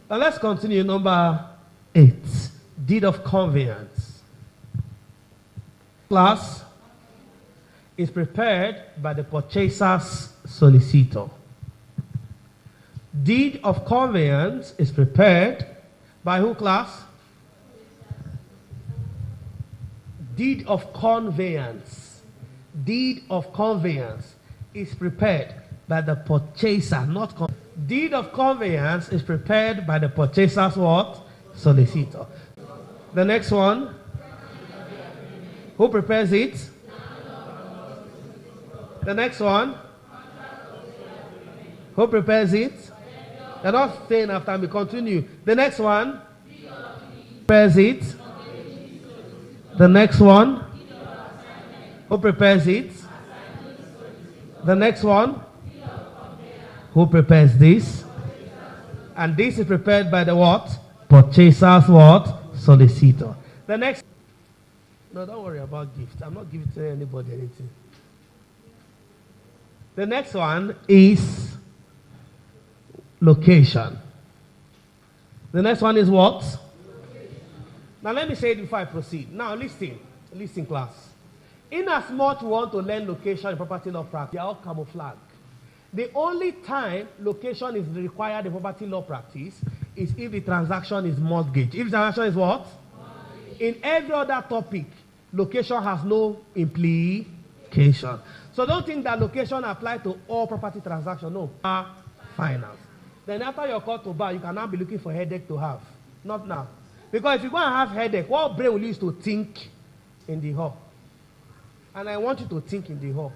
Now let's continue. Number 8. Deed of conveyance. Class is prepared by the purchaser's solicitor. Deed of conveyance is prepared by who, class? Deed of conveyance. Deed of conveyance is prepared by the purchaser, not deed of conveyance is prepared by the purchaser's what? Solicitor. The next one. Who prepares it? The next one. Who prepares it? They're not staying after me. Continue. The next one. Prepares it. The next one. Who prepares it? The next one. Who prepares this? And this is prepared by the what? Purchaser's what? Solicitor. The next. No, don't worry about gift. I'm not giving to anybody anything. The next one is location. The next one is what? Now let me say it before I proceed. Now listen. Listen, class. In as much we want to learn location in property law practice, they are all camouflage. The only time location is required in property law practice is if the transaction is mortgage. If the transaction is what? Mortgage. In every other topic, location has no implication. So don't think that location applies to all property transactions. No. Finance. Then after your call to bar, you can now be looking for headache to have. Not now. Because if you go and have headache, what brain will use to think in the hall? And I want you to think in the hall.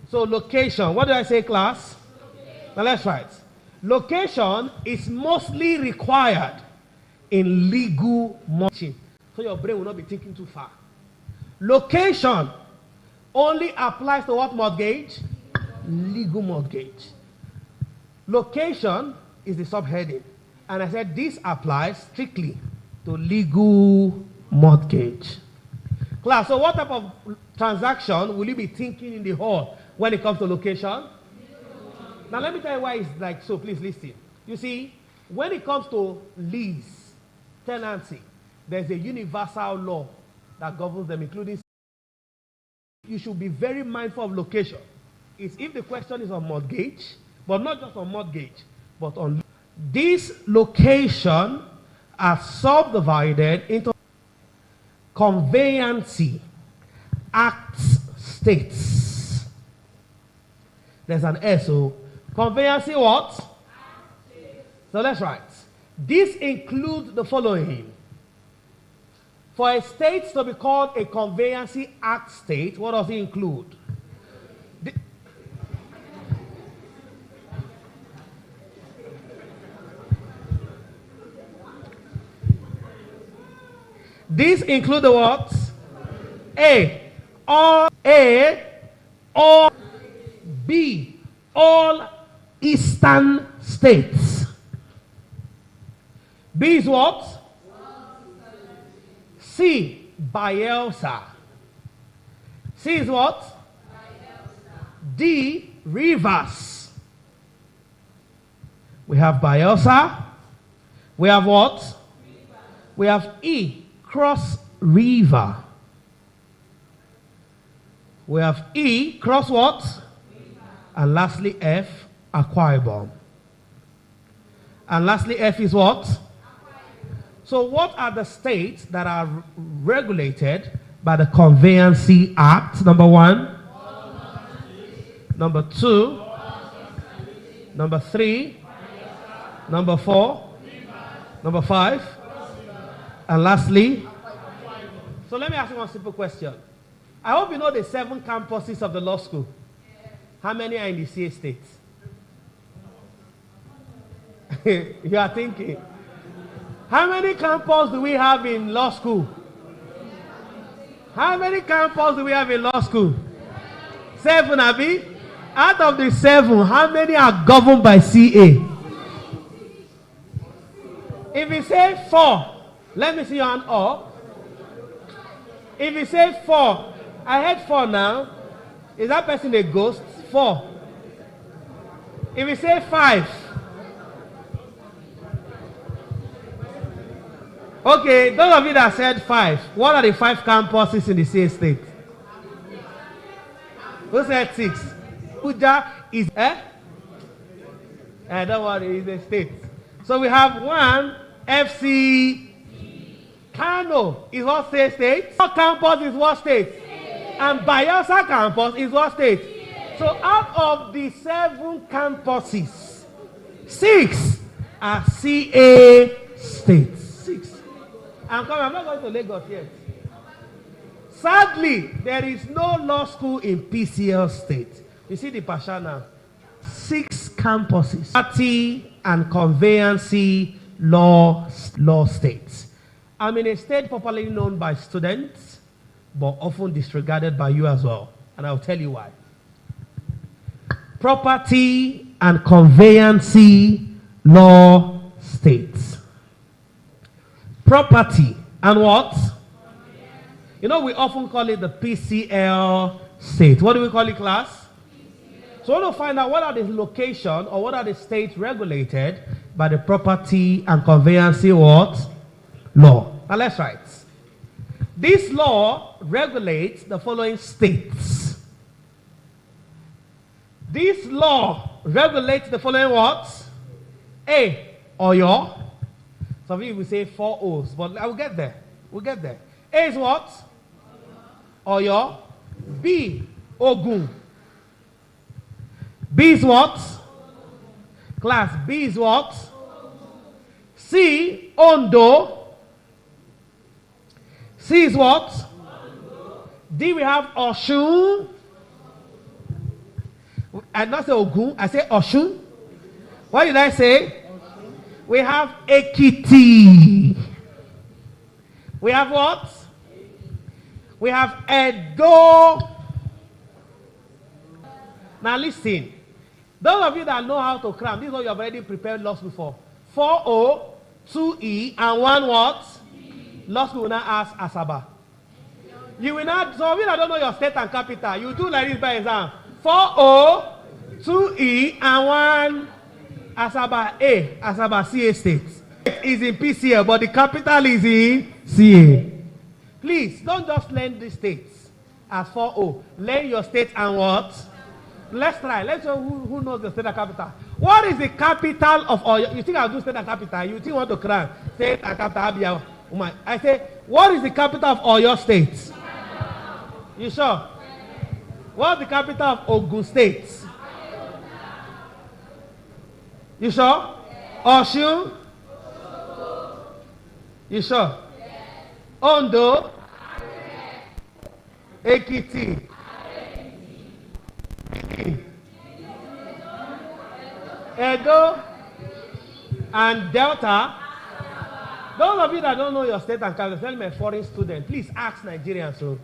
So location, what did I say, class? Location. Now let's write. Location is mostly required in legal mortgage. So your brain will not be thinking too far. Location only applies to what mortgage? Legal mortgage. Location is the subheading. And I said this applies strictly to legal mortgage. Class, so what type of transaction will you be thinking in the hall when it comes to location? Now let me tell you why it's like so. Please listen. You see, when it comes to lease, tenancy, there's a universal law that governs them, including you should be very mindful of location. It's if the question is on mortgage, but not just on mortgage, but on this location are subdivided into conveyancy acts states. There's an S. So conveyancy what? So let's write. This includes the following. For a state to be called a conveyancy act state, what does it include? These include the what? A, or B, all eastern states. B is what? C, Bayelsa. C is what? D, Rivers. We have Bayelsa. We have what? We have E, Cross River. We have E, Cross what? And lastly F, Akwa Ibom. And lastly F is what? So what are the states that are regulated by the Conveyancy Act? Number 1. Number 2. Number 3. Number 4. Number 5. And lastly, so let me ask you one simple question. I hope you know the 7 campuses of the law school. How many are in the CA states? You are thinking. How many campuses do we have in law school? How many campuses do we have in law school? 7, Abi. Out of the 7, how many are governed by CA? If you say 4, let me see your hand up. If you say 4, I heard 4 now. Is that person a ghost? 4. If you say 5. Okay, those of you that said 5, what are the 5 campuses in the same state? Who said 6? Abuja is don't worry, it's a state. So we have 1 FC. Kano is what state? Our campus is what state? And Bayelsa campus is what state? So out of the 7 campuses, 6 are CA states. 6. I'm not going to Lagos yet. Sadly, there is no law school in PCL state. You see the Pasha now. 6 campuses. Party and conveyancy law states. I'm in a state popularly known by students, but often disregarded by you as well. And I'll tell you why. Property and conveyancy law states. Property and what? You know, we often call it the PCL state. What do we call it, class? PCL. So we want to find out what are the location or what are the states regulated by the property and conveyancy what? Law. Now let's write. This law regulates the following states. This law regulates the following what? A, Oyo. Some of you will say 4 O's, but I will get there. We'll get there. A is what? Oyo. B, Ogun. B is what? Class, B is what? C, Ondo. C is what? D, we have Oshun. I not say Ogun, I say Oshun. What did I say? We have Ekiti. We have what? We have Edo. Now listen. Those of you that know how to cram, this is what you have already prepared lots before. 4O, 2E, and 1 what? Lots will now ask Asaba. You will not, some of you that don't know your state and capital, you do like this by exam. 4O, 2E, and 1 Asaba A, Asaba CA state. It is in PCL, but the capital is in CA. Please, don't just learn the states as 4O. Learn your state and what? Let's try. Let's show who knows the state and capital. What is the capital of Oyo? You think I'll do state and capital? You think you want to cram state and capital? I say, what is the capital of Oyo State? You sure? What's the capital of Ogun State? You sure? Oshun? You sure? Ondo? Ekiti? Edo? And Delta? Those of you that don't know your state and capital, tell me a foreign student, please ask Nigerians. So,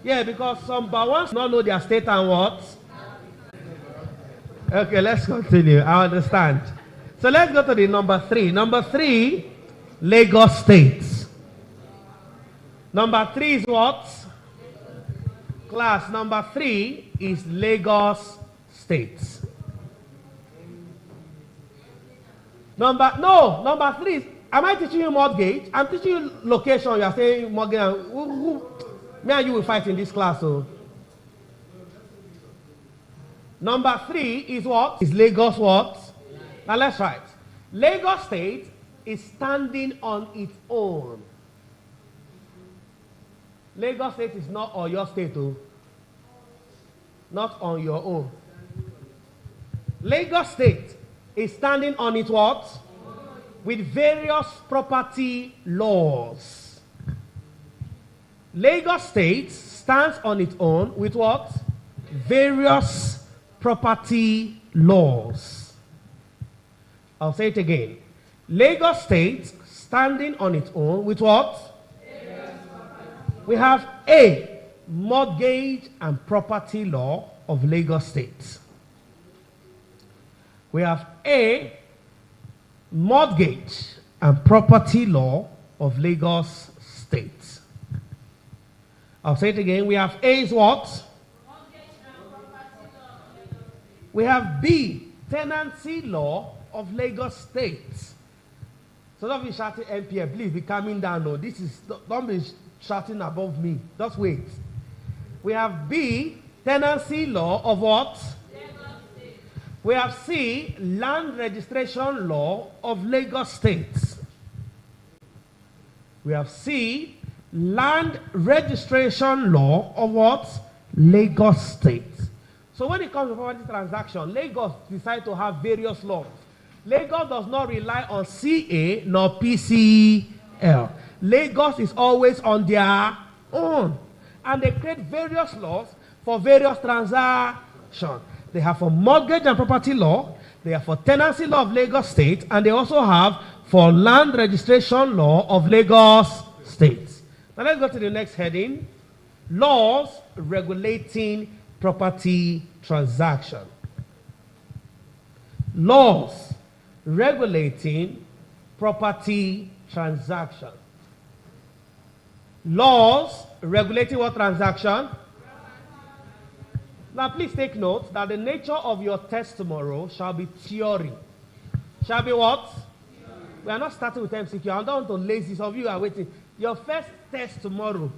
yeah, because some Bawans don't know their state and what? Okay, let's continue. I understand. So let's go to the number 3. Number 3, Lagos State. Number 3 is what? Class, number 3 is Lagos State. Number 3 is, am I teaching you mortgage? I'm teaching you location. You are saying mortgage. Me and you will fight in this class. So. Number 3 is what? Is Lagos what? Now let's write. Lagos State is standing on its own. Lagos State is not on your state, oh. Not on your own. Lagos State is standing on its what? With various property laws. Lagos State stands on its own with what? Various property laws. I'll say it again. Lagos State standing on its own with what? We have A, mortgage and property law of Lagos State. We have A, mortgage and property law of Lagos State. I'll say it again. We have A is what? We have B, tenancy law of Lagos State. So don't be shouting MPF, please be calming down. No, this is, don't be shouting above me. Just wait. We have B, tenancy law of what? We have C, land registration law of Lagos State. We have C, land registration law of what? Lagos State. So when it comes to property transaction, Lagos decides to have various laws. Lagos does not rely on CA nor PCL. Lagos is always on their own. And they create various laws for various transactions. They have for mortgage and property law, they have for tenancy law of Lagos State, and they also have for land registration law of Lagos State. Now let's go to the next heading. Laws regulating property transaction. Laws regulating property transaction. Laws regulating what transaction? Now please take note that the nature of your test tomorrow shall be theory. Shall be what? We are not starting with MCQ. I don't want to lazy. Some of you are waiting. Your first test tomorrow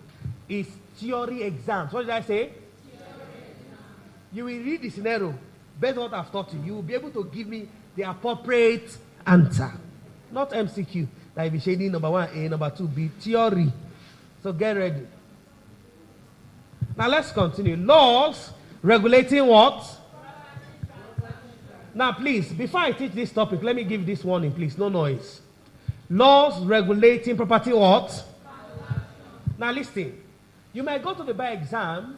is theory exams. What did I say? You will read the scenario based on what I've taught you. You will be able to give me the appropriate answer. Not MCQ. That will be shading number 1A, number 2B. Theory. So get ready. Now let's continue. Laws regulating what? Now please, before I teach this topic, let me give this warning, please. No noise. Laws regulating property what? Now listen. You might go to the bar exam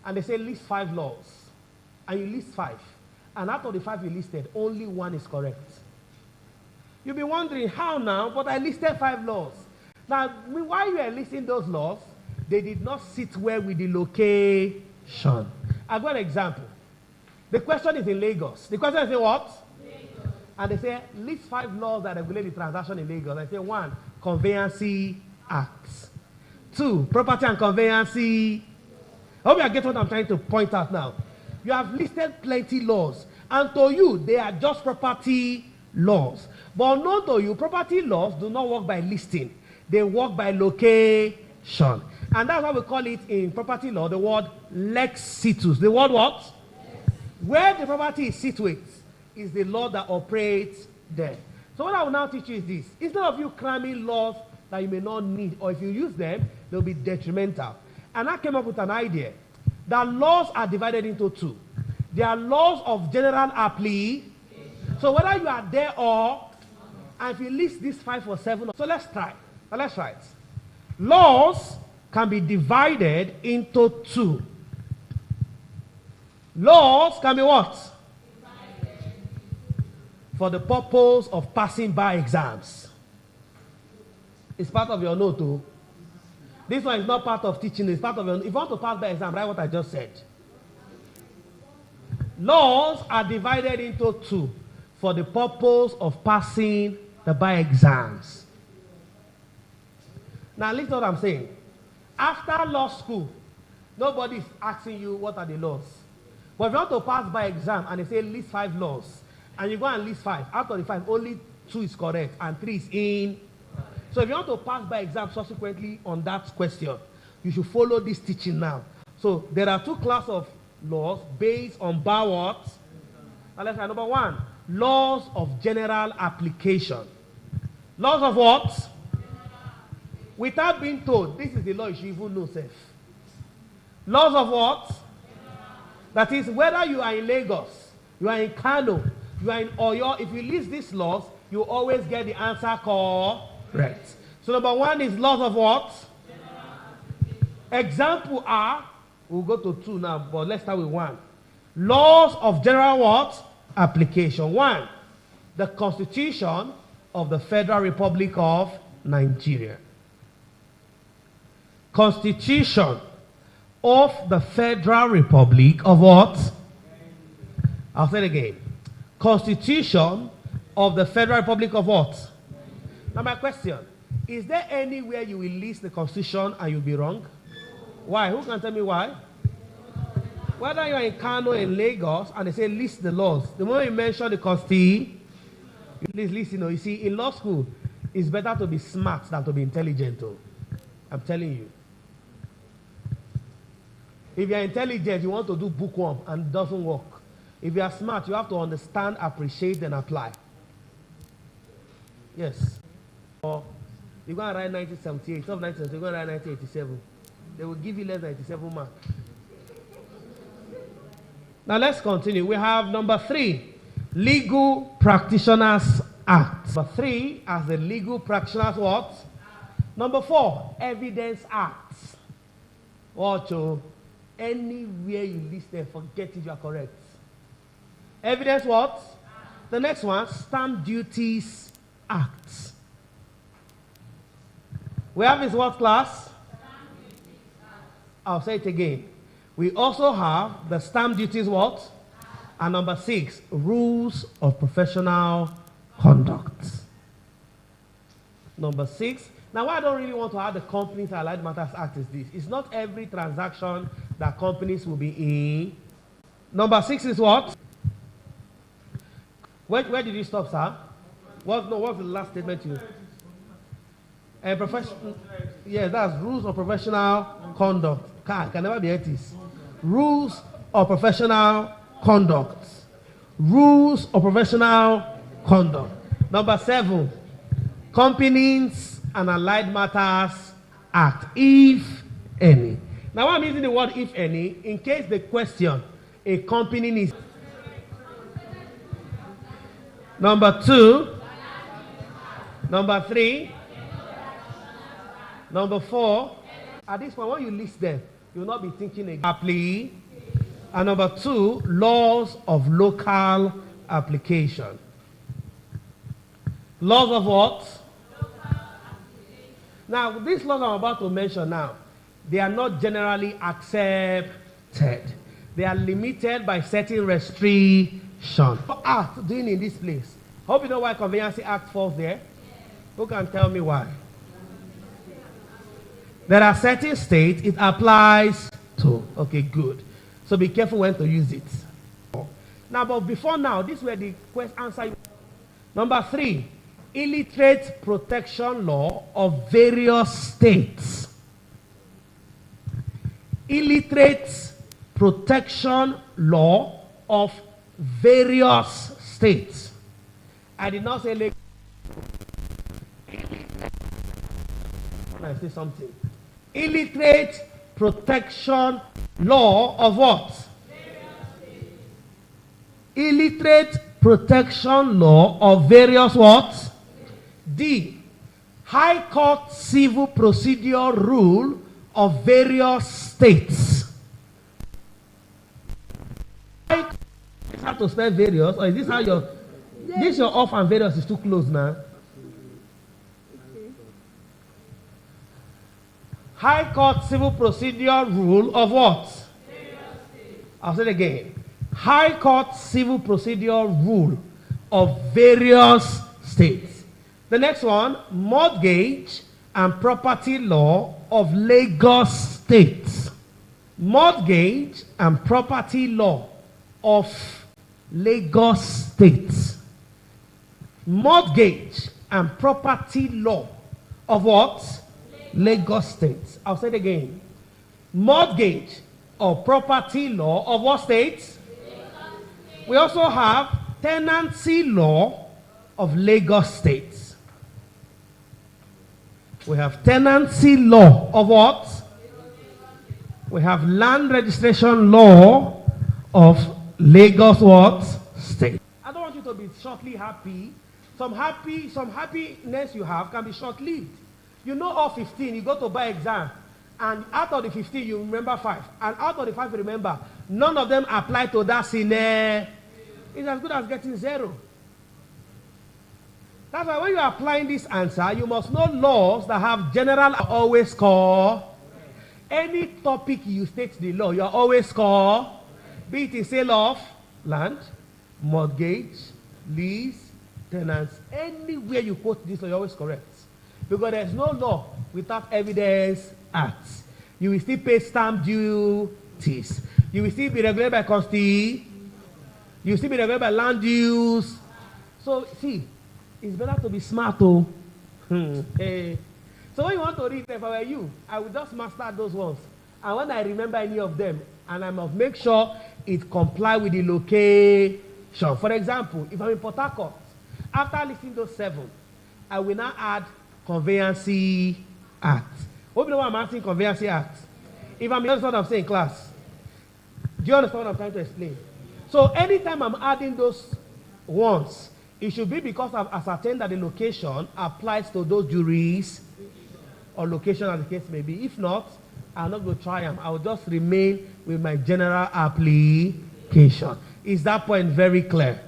and they say list 5 laws. And you list 5. And out of the 5 you listed, only 1 is correct. You'll be wondering, how now? But I listed 5 laws. Now, while you are listing those laws, they did not sit well with the location. I've got an example. The question is in Lagos. The question is in what? Lagos. And they say, list 5 laws that regulate the transaction in Lagos. I say, 1, Conveyancy Act. 2, Property and Conveyancy. I hope you get what I'm trying to point out now. You have listed plenty laws. And to you, they are just property laws. But not to you, property laws do not work by listing. They work by location. And that's why we call it in property law the word lex situs. The word what? Yes. Where the property is situated is the law that operates there. So what I will now teach you is this. Instead of you cramming laws that you may not need, or if you use them, they'll be detrimental. And I came up with an idea that laws are divided into 2. There are laws of general application. So whether you are there or, and if you list these 5 or 7, so let's try. Now let's try it. Laws can be divided into 2. Laws can be what? Divided. For the purpose of passing by exams. It's part of your note too. This one is not part of teaching, it's part of your note. If you want to pass by exam, write what I just said. Laws are divided into 2 for the purpose of passing the by exams. Now listen to what I'm saying. After law school, nobody is asking you what are the laws. But if you want to pass by exam and they say list 5 laws, and you go and list 5, out of the 5, only 2 is correct and 3 is in. So if you want to pass by exam subsequently on that question, you should follow this teaching now. So there are 2 classes of laws based on bar what? Now let's try number 1. Laws of general application. Laws of what? Without being told, this is the law you should even know, self. Laws of what? That is, whether you are in Lagos, you are in Kano, you are in Oyo, if you list these laws, you always get the answer correct. So number 1 is laws of what? Example are, we'll go to 2 now, but let's start with 1. Laws of general what? Application. 1, the Constitution of the Federal Republic of Nigeria. Constitution of the Federal Republic of what? I'll say it again. Constitution of the Federal Republic of what? Now my question, is there anywhere you will list the Constitution and you'll be wrong? Why? Who can tell me why? Whether you are in Kano, in Lagos, and they say list the laws, the moment you mention the Constitution, please listen. You see, in law school, it's better to be smart than to be intelligent. I'm telling you. If you are intelligent, you want to do bookworm and it doesn't work. If you are smart, you have to understand, appreciate, and apply. Yes. Or you're going to write 1978, instead of 1978, you're going to write 1987. They will give you less than 87 marks. Now let's continue. We have number 3, Legal Practitioners Act. Number 3 as the Legal Practitioners what? Number 4, Evidence Act. Watch, anywhere you list there, forget it, you are correct. Evidence what? The next one, Stamp Duties Act. We have this what class? I'll say it again. We also have the Stamp Duties what? And number 6, Rules of Professional Conduct. Number 6. Now, why I don't really want to have the Companies and Allied Matters Act is this. It's not every transaction that companies will be in. Number 6 is what? Where did you stop, sir? What's the last statement you? And yes, that's rules of professional conduct. Can never be ethics. Rules of professional conduct. Rules of professional conduct. Number 7, Companies and Allied Matters Act, if any. Now, why I'm using the word if any, in case the question, a company is. Number 2, number 3, number 4. At this point, when you list them, you will not be thinking exactly. And number 2, laws of local application. Laws of what? Now, these laws I'm about to mention now, they are not generally accepted. They are limited by certain restrictions. What act doing in this place? Hope you know why Conveyancy Act falls there. Who can tell me why? There are certain states it applies to. Okay, good. So be careful when to use it. Now, but before now, this were the answer. Number 3, illiterate protection law of various states. Illiterate protection law of various states. I did not say legal. I say something. Illiterate protection law of what? Illiterate protection law of various what? D. High Court civil procedure rule of various states. Is how to spell various, or is this how your this your off and various is too close now? High Court civil procedure rule of what? I'll say it again. High Court civil procedure rule of various states. The next one, mortgage and property law of Lagos State. Mortgage and property law of Lagos State. Mortgage and property law of what? Lagos State. I'll say it again. Mortgage or property law of what state? We also have tenancy law of Lagos State. We have tenancy law of what? We have land registration law of Lagos what? State. I don't want you to be shortly happy. Some happiness you have can be short-lived. You know all 15, you go to buy exam, and out of the 15 you remember 5, and out of the 5 you remember, none of them apply to that scenario. It's as good as getting 0. That's why when you are applying this answer, you must know laws that have general always score. Any topic you state the law, you are always score. Be it in sale of land, mortgage, lease, tenants. Anywhere you quote this law, you're always correct. Because there's no law without evidence acts. You will still pay stamp duties. You will still be regulated by constitution. You will still be regulated by land use. So, see, it's better to be smart, oh. So when you want to read, if I were you, I would just master those ones. And when I remember any of them, and I must make sure it comply with the location. For example, if I'm in Port Harcourt, after listing those 7, I will now add Conveyancy Act. Hope you know why I'm asking Conveyancy Act. If I'm understand what I'm saying, class. Do you understand what I'm trying to explain? So anytime I'm adding those ones, it should be because I've ascertained that the location applies to those juries or location as the case may be. If not, I'll not go try them. I will just remain with my general application. Is that point very clear?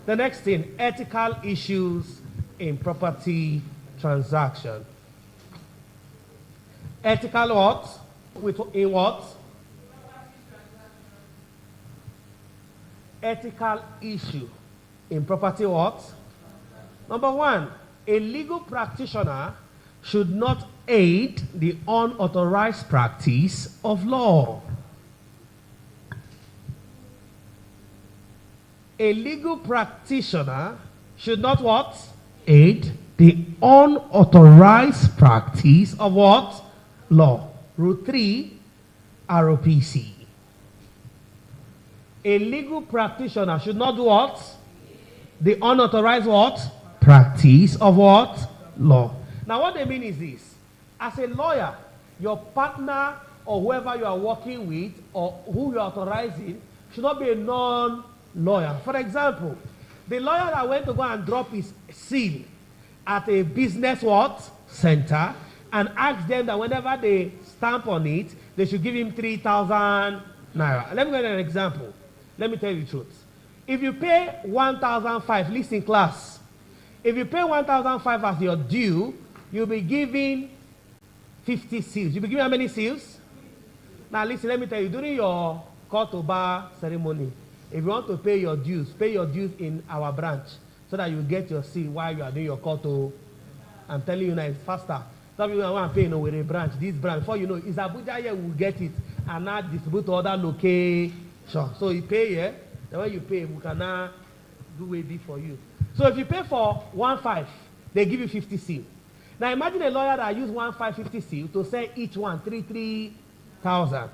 The next thing, ethical issues in property transaction. Ethical what? In what? Ethical issue in property what? Number 1, a legal practitioner should not aid the unauthorized practice of law. A legal practitioner should not what? Aid The unauthorized practice of what? Law. Rule 3, ROPC. A legal practitioner should not do what? The unauthorized what? Practice of what? Law. Now what they mean is this. As a lawyer, your partner or whoever you are working with or who you are authorizing should not be a non-lawyer. For example, the lawyer that went to go and drop his seal at a business what? Center and asked them that whenever they stamp on it, they should give him 3,000 naira. Let me give you an example. Let me tell you the truth. If you pay 1,005, listen class. If you pay 1,005 as your due, you'll be giving 50 seals. You'll be giving how many seals? Now listen, let me tell you, during your call to bar ceremony, if you want to pay your dues in our branch so that you get your seal while you are doing your call to. I'm telling you now, it's faster. Some people want to pay with a branch, this branch. Before you know, it's Abuja here will get it and now distribute to other locations. So you pay here, then when you pay, we can now do a bit for you. So if you pay for 1,500, they give you 50 seal. Now imagine a lawyer that use 1,550 seal to sell each one 3,000.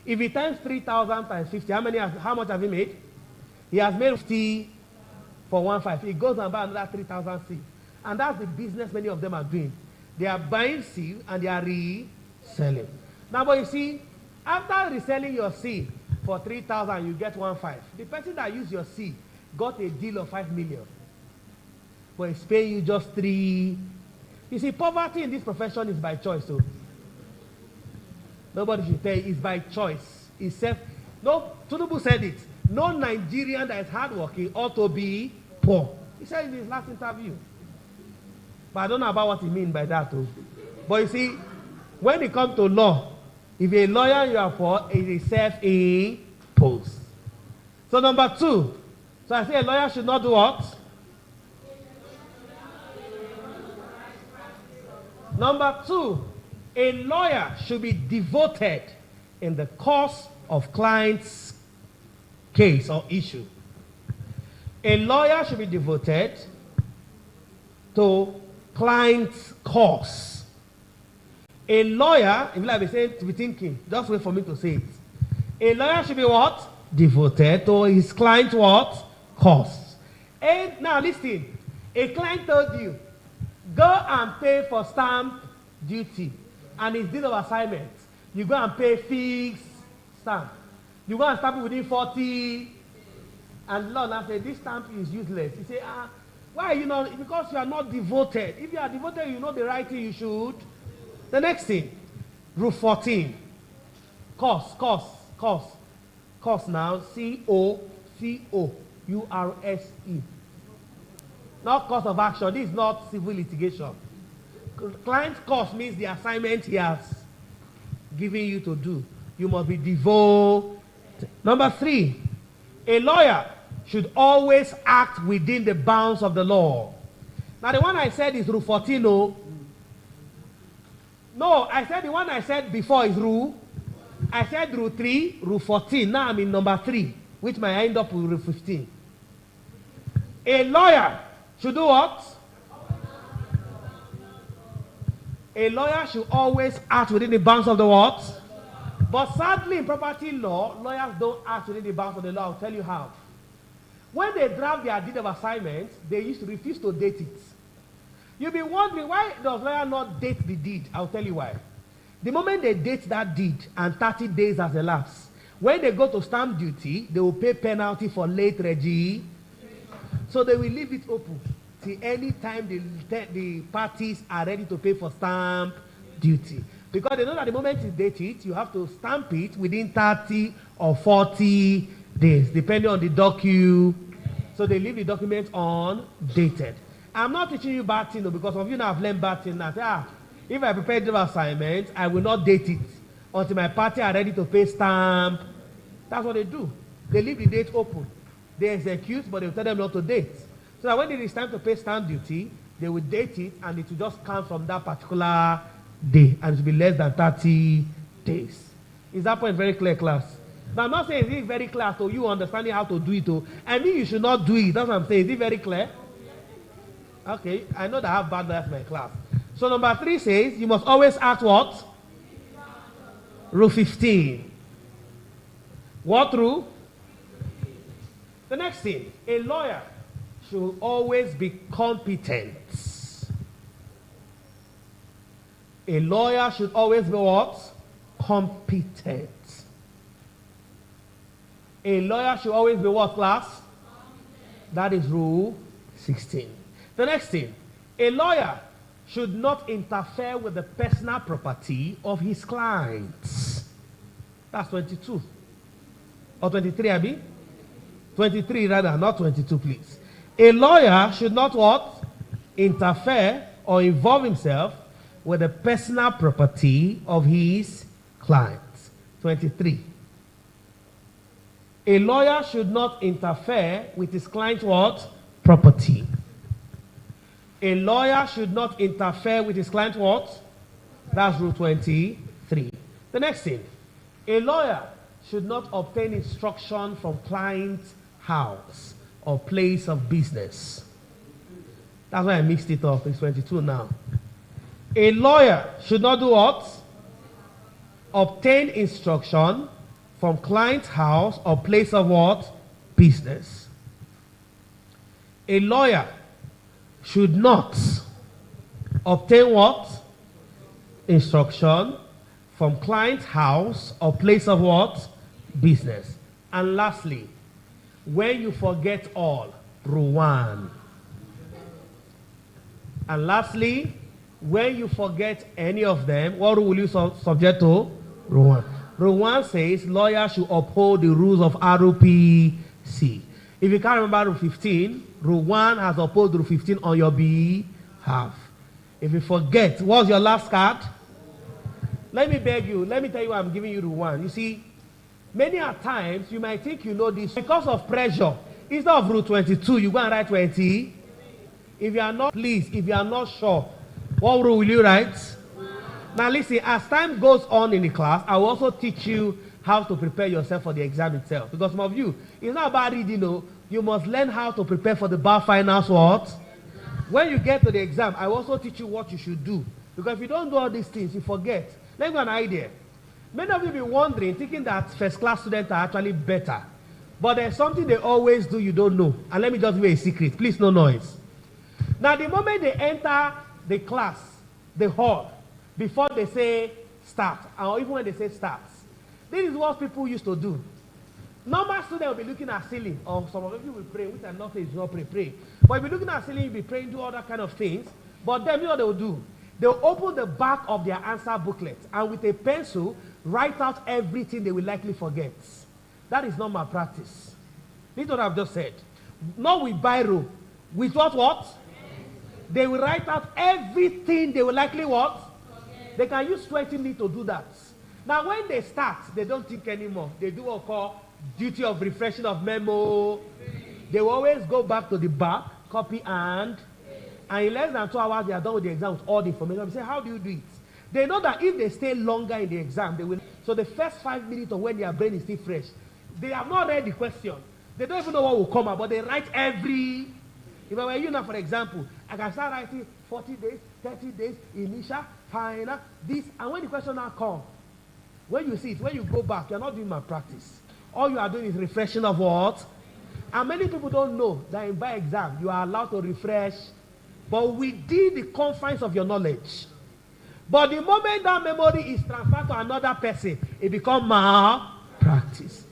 If he times 3,000 times 50, how much have he made? He has made 50 for 1,500. He goes and buy another 3,000 seal. And that's the business many of them are doing. They are buying seal and they are reselling. Now, but you see, after reselling your seal for 3,000, you get 1,500. The person that used your seal got a deal of 5 million. But he's paying you just 3. You see, poverty in this profession is by choice. So nobody should tell you it's by choice. It's self. No, Tinubu said it. No Nigerian that is hardworking ought to be poor. He said in his last interview. But I don't know about what he means by that too. But you see, when it comes to law, if a lawyer you are poor, it is self-imposed. So number 2. So I say a lawyer should not do what? Number 2, a lawyer should be devoted in the cause of client's case or issue. A lawyer should be devoted to client's cause. A lawyer, if I be saying to be thinking, just wait for me to say it. A lawyer should be what? Devoted to his client's what? Cause. And now listen, a client told you, go and pay for stamp duty and his deed of assignment. You go and pay fixed stamp. You go and stamp it within 40. And Lord now say, this stamp is useless. He say, why are you not? Because you are not devoted. If you are devoted, you know the right thing you should. The next thing, rule 14. Cost now, C-O-C-O-U-R-S-E. Not cost of action. This is not civil litigation. Client cost means the assignment he has given you to do. You must be devoted. Number 3, a lawyer should always act within the bounds of the law. Now the one I said is rule 14. No, I said the one I said before is rule. I said rule 3, rule 14. Now I'm in number 3, which might end up with rule 15. A lawyer should do what? A lawyer should always act within the bounds of the what? But sadly, in property law, lawyers don't act within the bounds of the law. I'll tell you how. When they draft their deed of assignment, they used to refuse to date it. You'll be wondering, why does lawyer not date the deed? I'll tell you why. The moment they date that deed and 30 days has elapsed, when they go to stamp duty, they will pay penalty for late registration. So they will leave it open till any time the parties are ready to pay for stamp duty. Because they know that the moment you date it, you have to stamp it within 30 or 40 days, depending on the document. So they leave the document undated. I'm not teaching you bad thing, because some of you now have learned bad thing now. Say, if I prepare the assignment, I will not date it until my party are ready to pay stamp. That's what they do. They leave the date open. They execute, but they will tell them not to date. So that when it is time to pay stamp duty, they will date it and it will just count from that particular day and it will be less than 30 days. Is that point very clear, class? Now I'm not saying is it very clear to you understanding how to do it. I mean you should not do it. That's what I'm saying. Is it very clear? Okay, I know that I have bad life in my class. So number 3 says you must always act what? Rule 15. What rule? The next thing, a lawyer should always be competent. A lawyer should always be what? Competent. A lawyer should always be what, class? That is rule 16. The next thing, a lawyer should not interfere with the personal property of his clients. That's 22. Or 23, Abby? 23 rather, not 22, please. A lawyer should not what? Interfere or involve himself with the personal property of his clients. 23. A lawyer should not interfere with his client's what? Property. A lawyer should not interfere with his client's what? That's rule 23. The next thing. A lawyer should not obtain instruction from client's house or place of business. That's why I mixed it up. It's 22 now. A lawyer should not do what? Obtain instruction from client's house or place of what? Business. A lawyer should not obtain what? Instruction from client's house or place of what? Business. And lastly, when you forget all, rule 1. And lastly, when you forget any of them, what rule will you subject to? Rule 1. Rule 1 says lawyers should uphold the rules of ROPC. If you can't remember rule 15, rule 1 has upheld rule 15 on your behalf. If you forget, what's your last card? Let me beg you, let me tell you why I'm giving you rule 1. You see, many a times you might think you know this because of pressure. Instead of rule 22, you go and write 20. If you are not, please, if you are not sure, what rule will you write? Now listen, as time goes on in the class, I will also teach you how to prepare yourself for the exam itself. Because some of you, it's not about reading, no. You must learn how to prepare for the bar finals what? When you get to the exam, I will also teach you what you should do. Because if you don't do all these things, you forget. Let me give you an idea. Many of you be wondering, thinking that first class students are actually better. But there's something they always do you don't know. And let me just give you a secret. Please, no noise. Now, the moment they enter the class, the hall, before they say start, or even when they say starts, this is what people used to do. Normal students will be looking at ceiling, or some of you will pray, which I'm not saying is not pray. But if you're looking at ceiling, you'll be praying, do all that kind of things. But then, you know what they'll do? They'll open the back of their answer booklet, and with a pencil, write out everything they will likely forget. That is not my practice. This is what I've just said. Not with biro. With what? They will write out everything they will likely what? They can use 20 minutes to do that. Now, when they start, they don't think anymore. They do what call duty of refreshing of memo. They will always go back to the back, copy and in less than 2 hours, they are done with the exam with all the information. They say, how do you do it? They know that if they stay longer in the exam, they will. So the first 5 minutes of when their brain is still fresh, they have not read the question. They don't even know what will come out, but they write every. If I were you now, for example, I can start writing 40 days, 30 days, initial, final, this, and when the question now comes, when you see it, when you go back, you're not doing my practice. All you are doing is refreshing of what? And many people don't know that in by exam, you are allowed to refresh, but within the confines of your knowledge. But the moment that memory is transferred to another person, it becomes malpractice.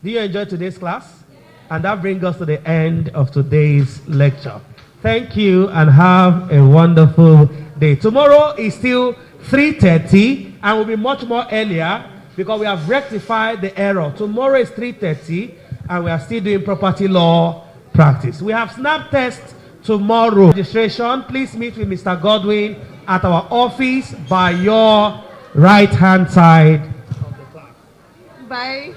Do you enjoy today's class? And that brings us to the end of today's lecture. Thank you and have a wonderful day. Tomorrow is still 3:30 and will be much more earlier because we have rectified the error. Tomorrow is 3:30 and we are still doing property law practice. We have snap test tomorrow. Registration, please meet with Mr. Godwin at our office by your right hand side of the class. Bye.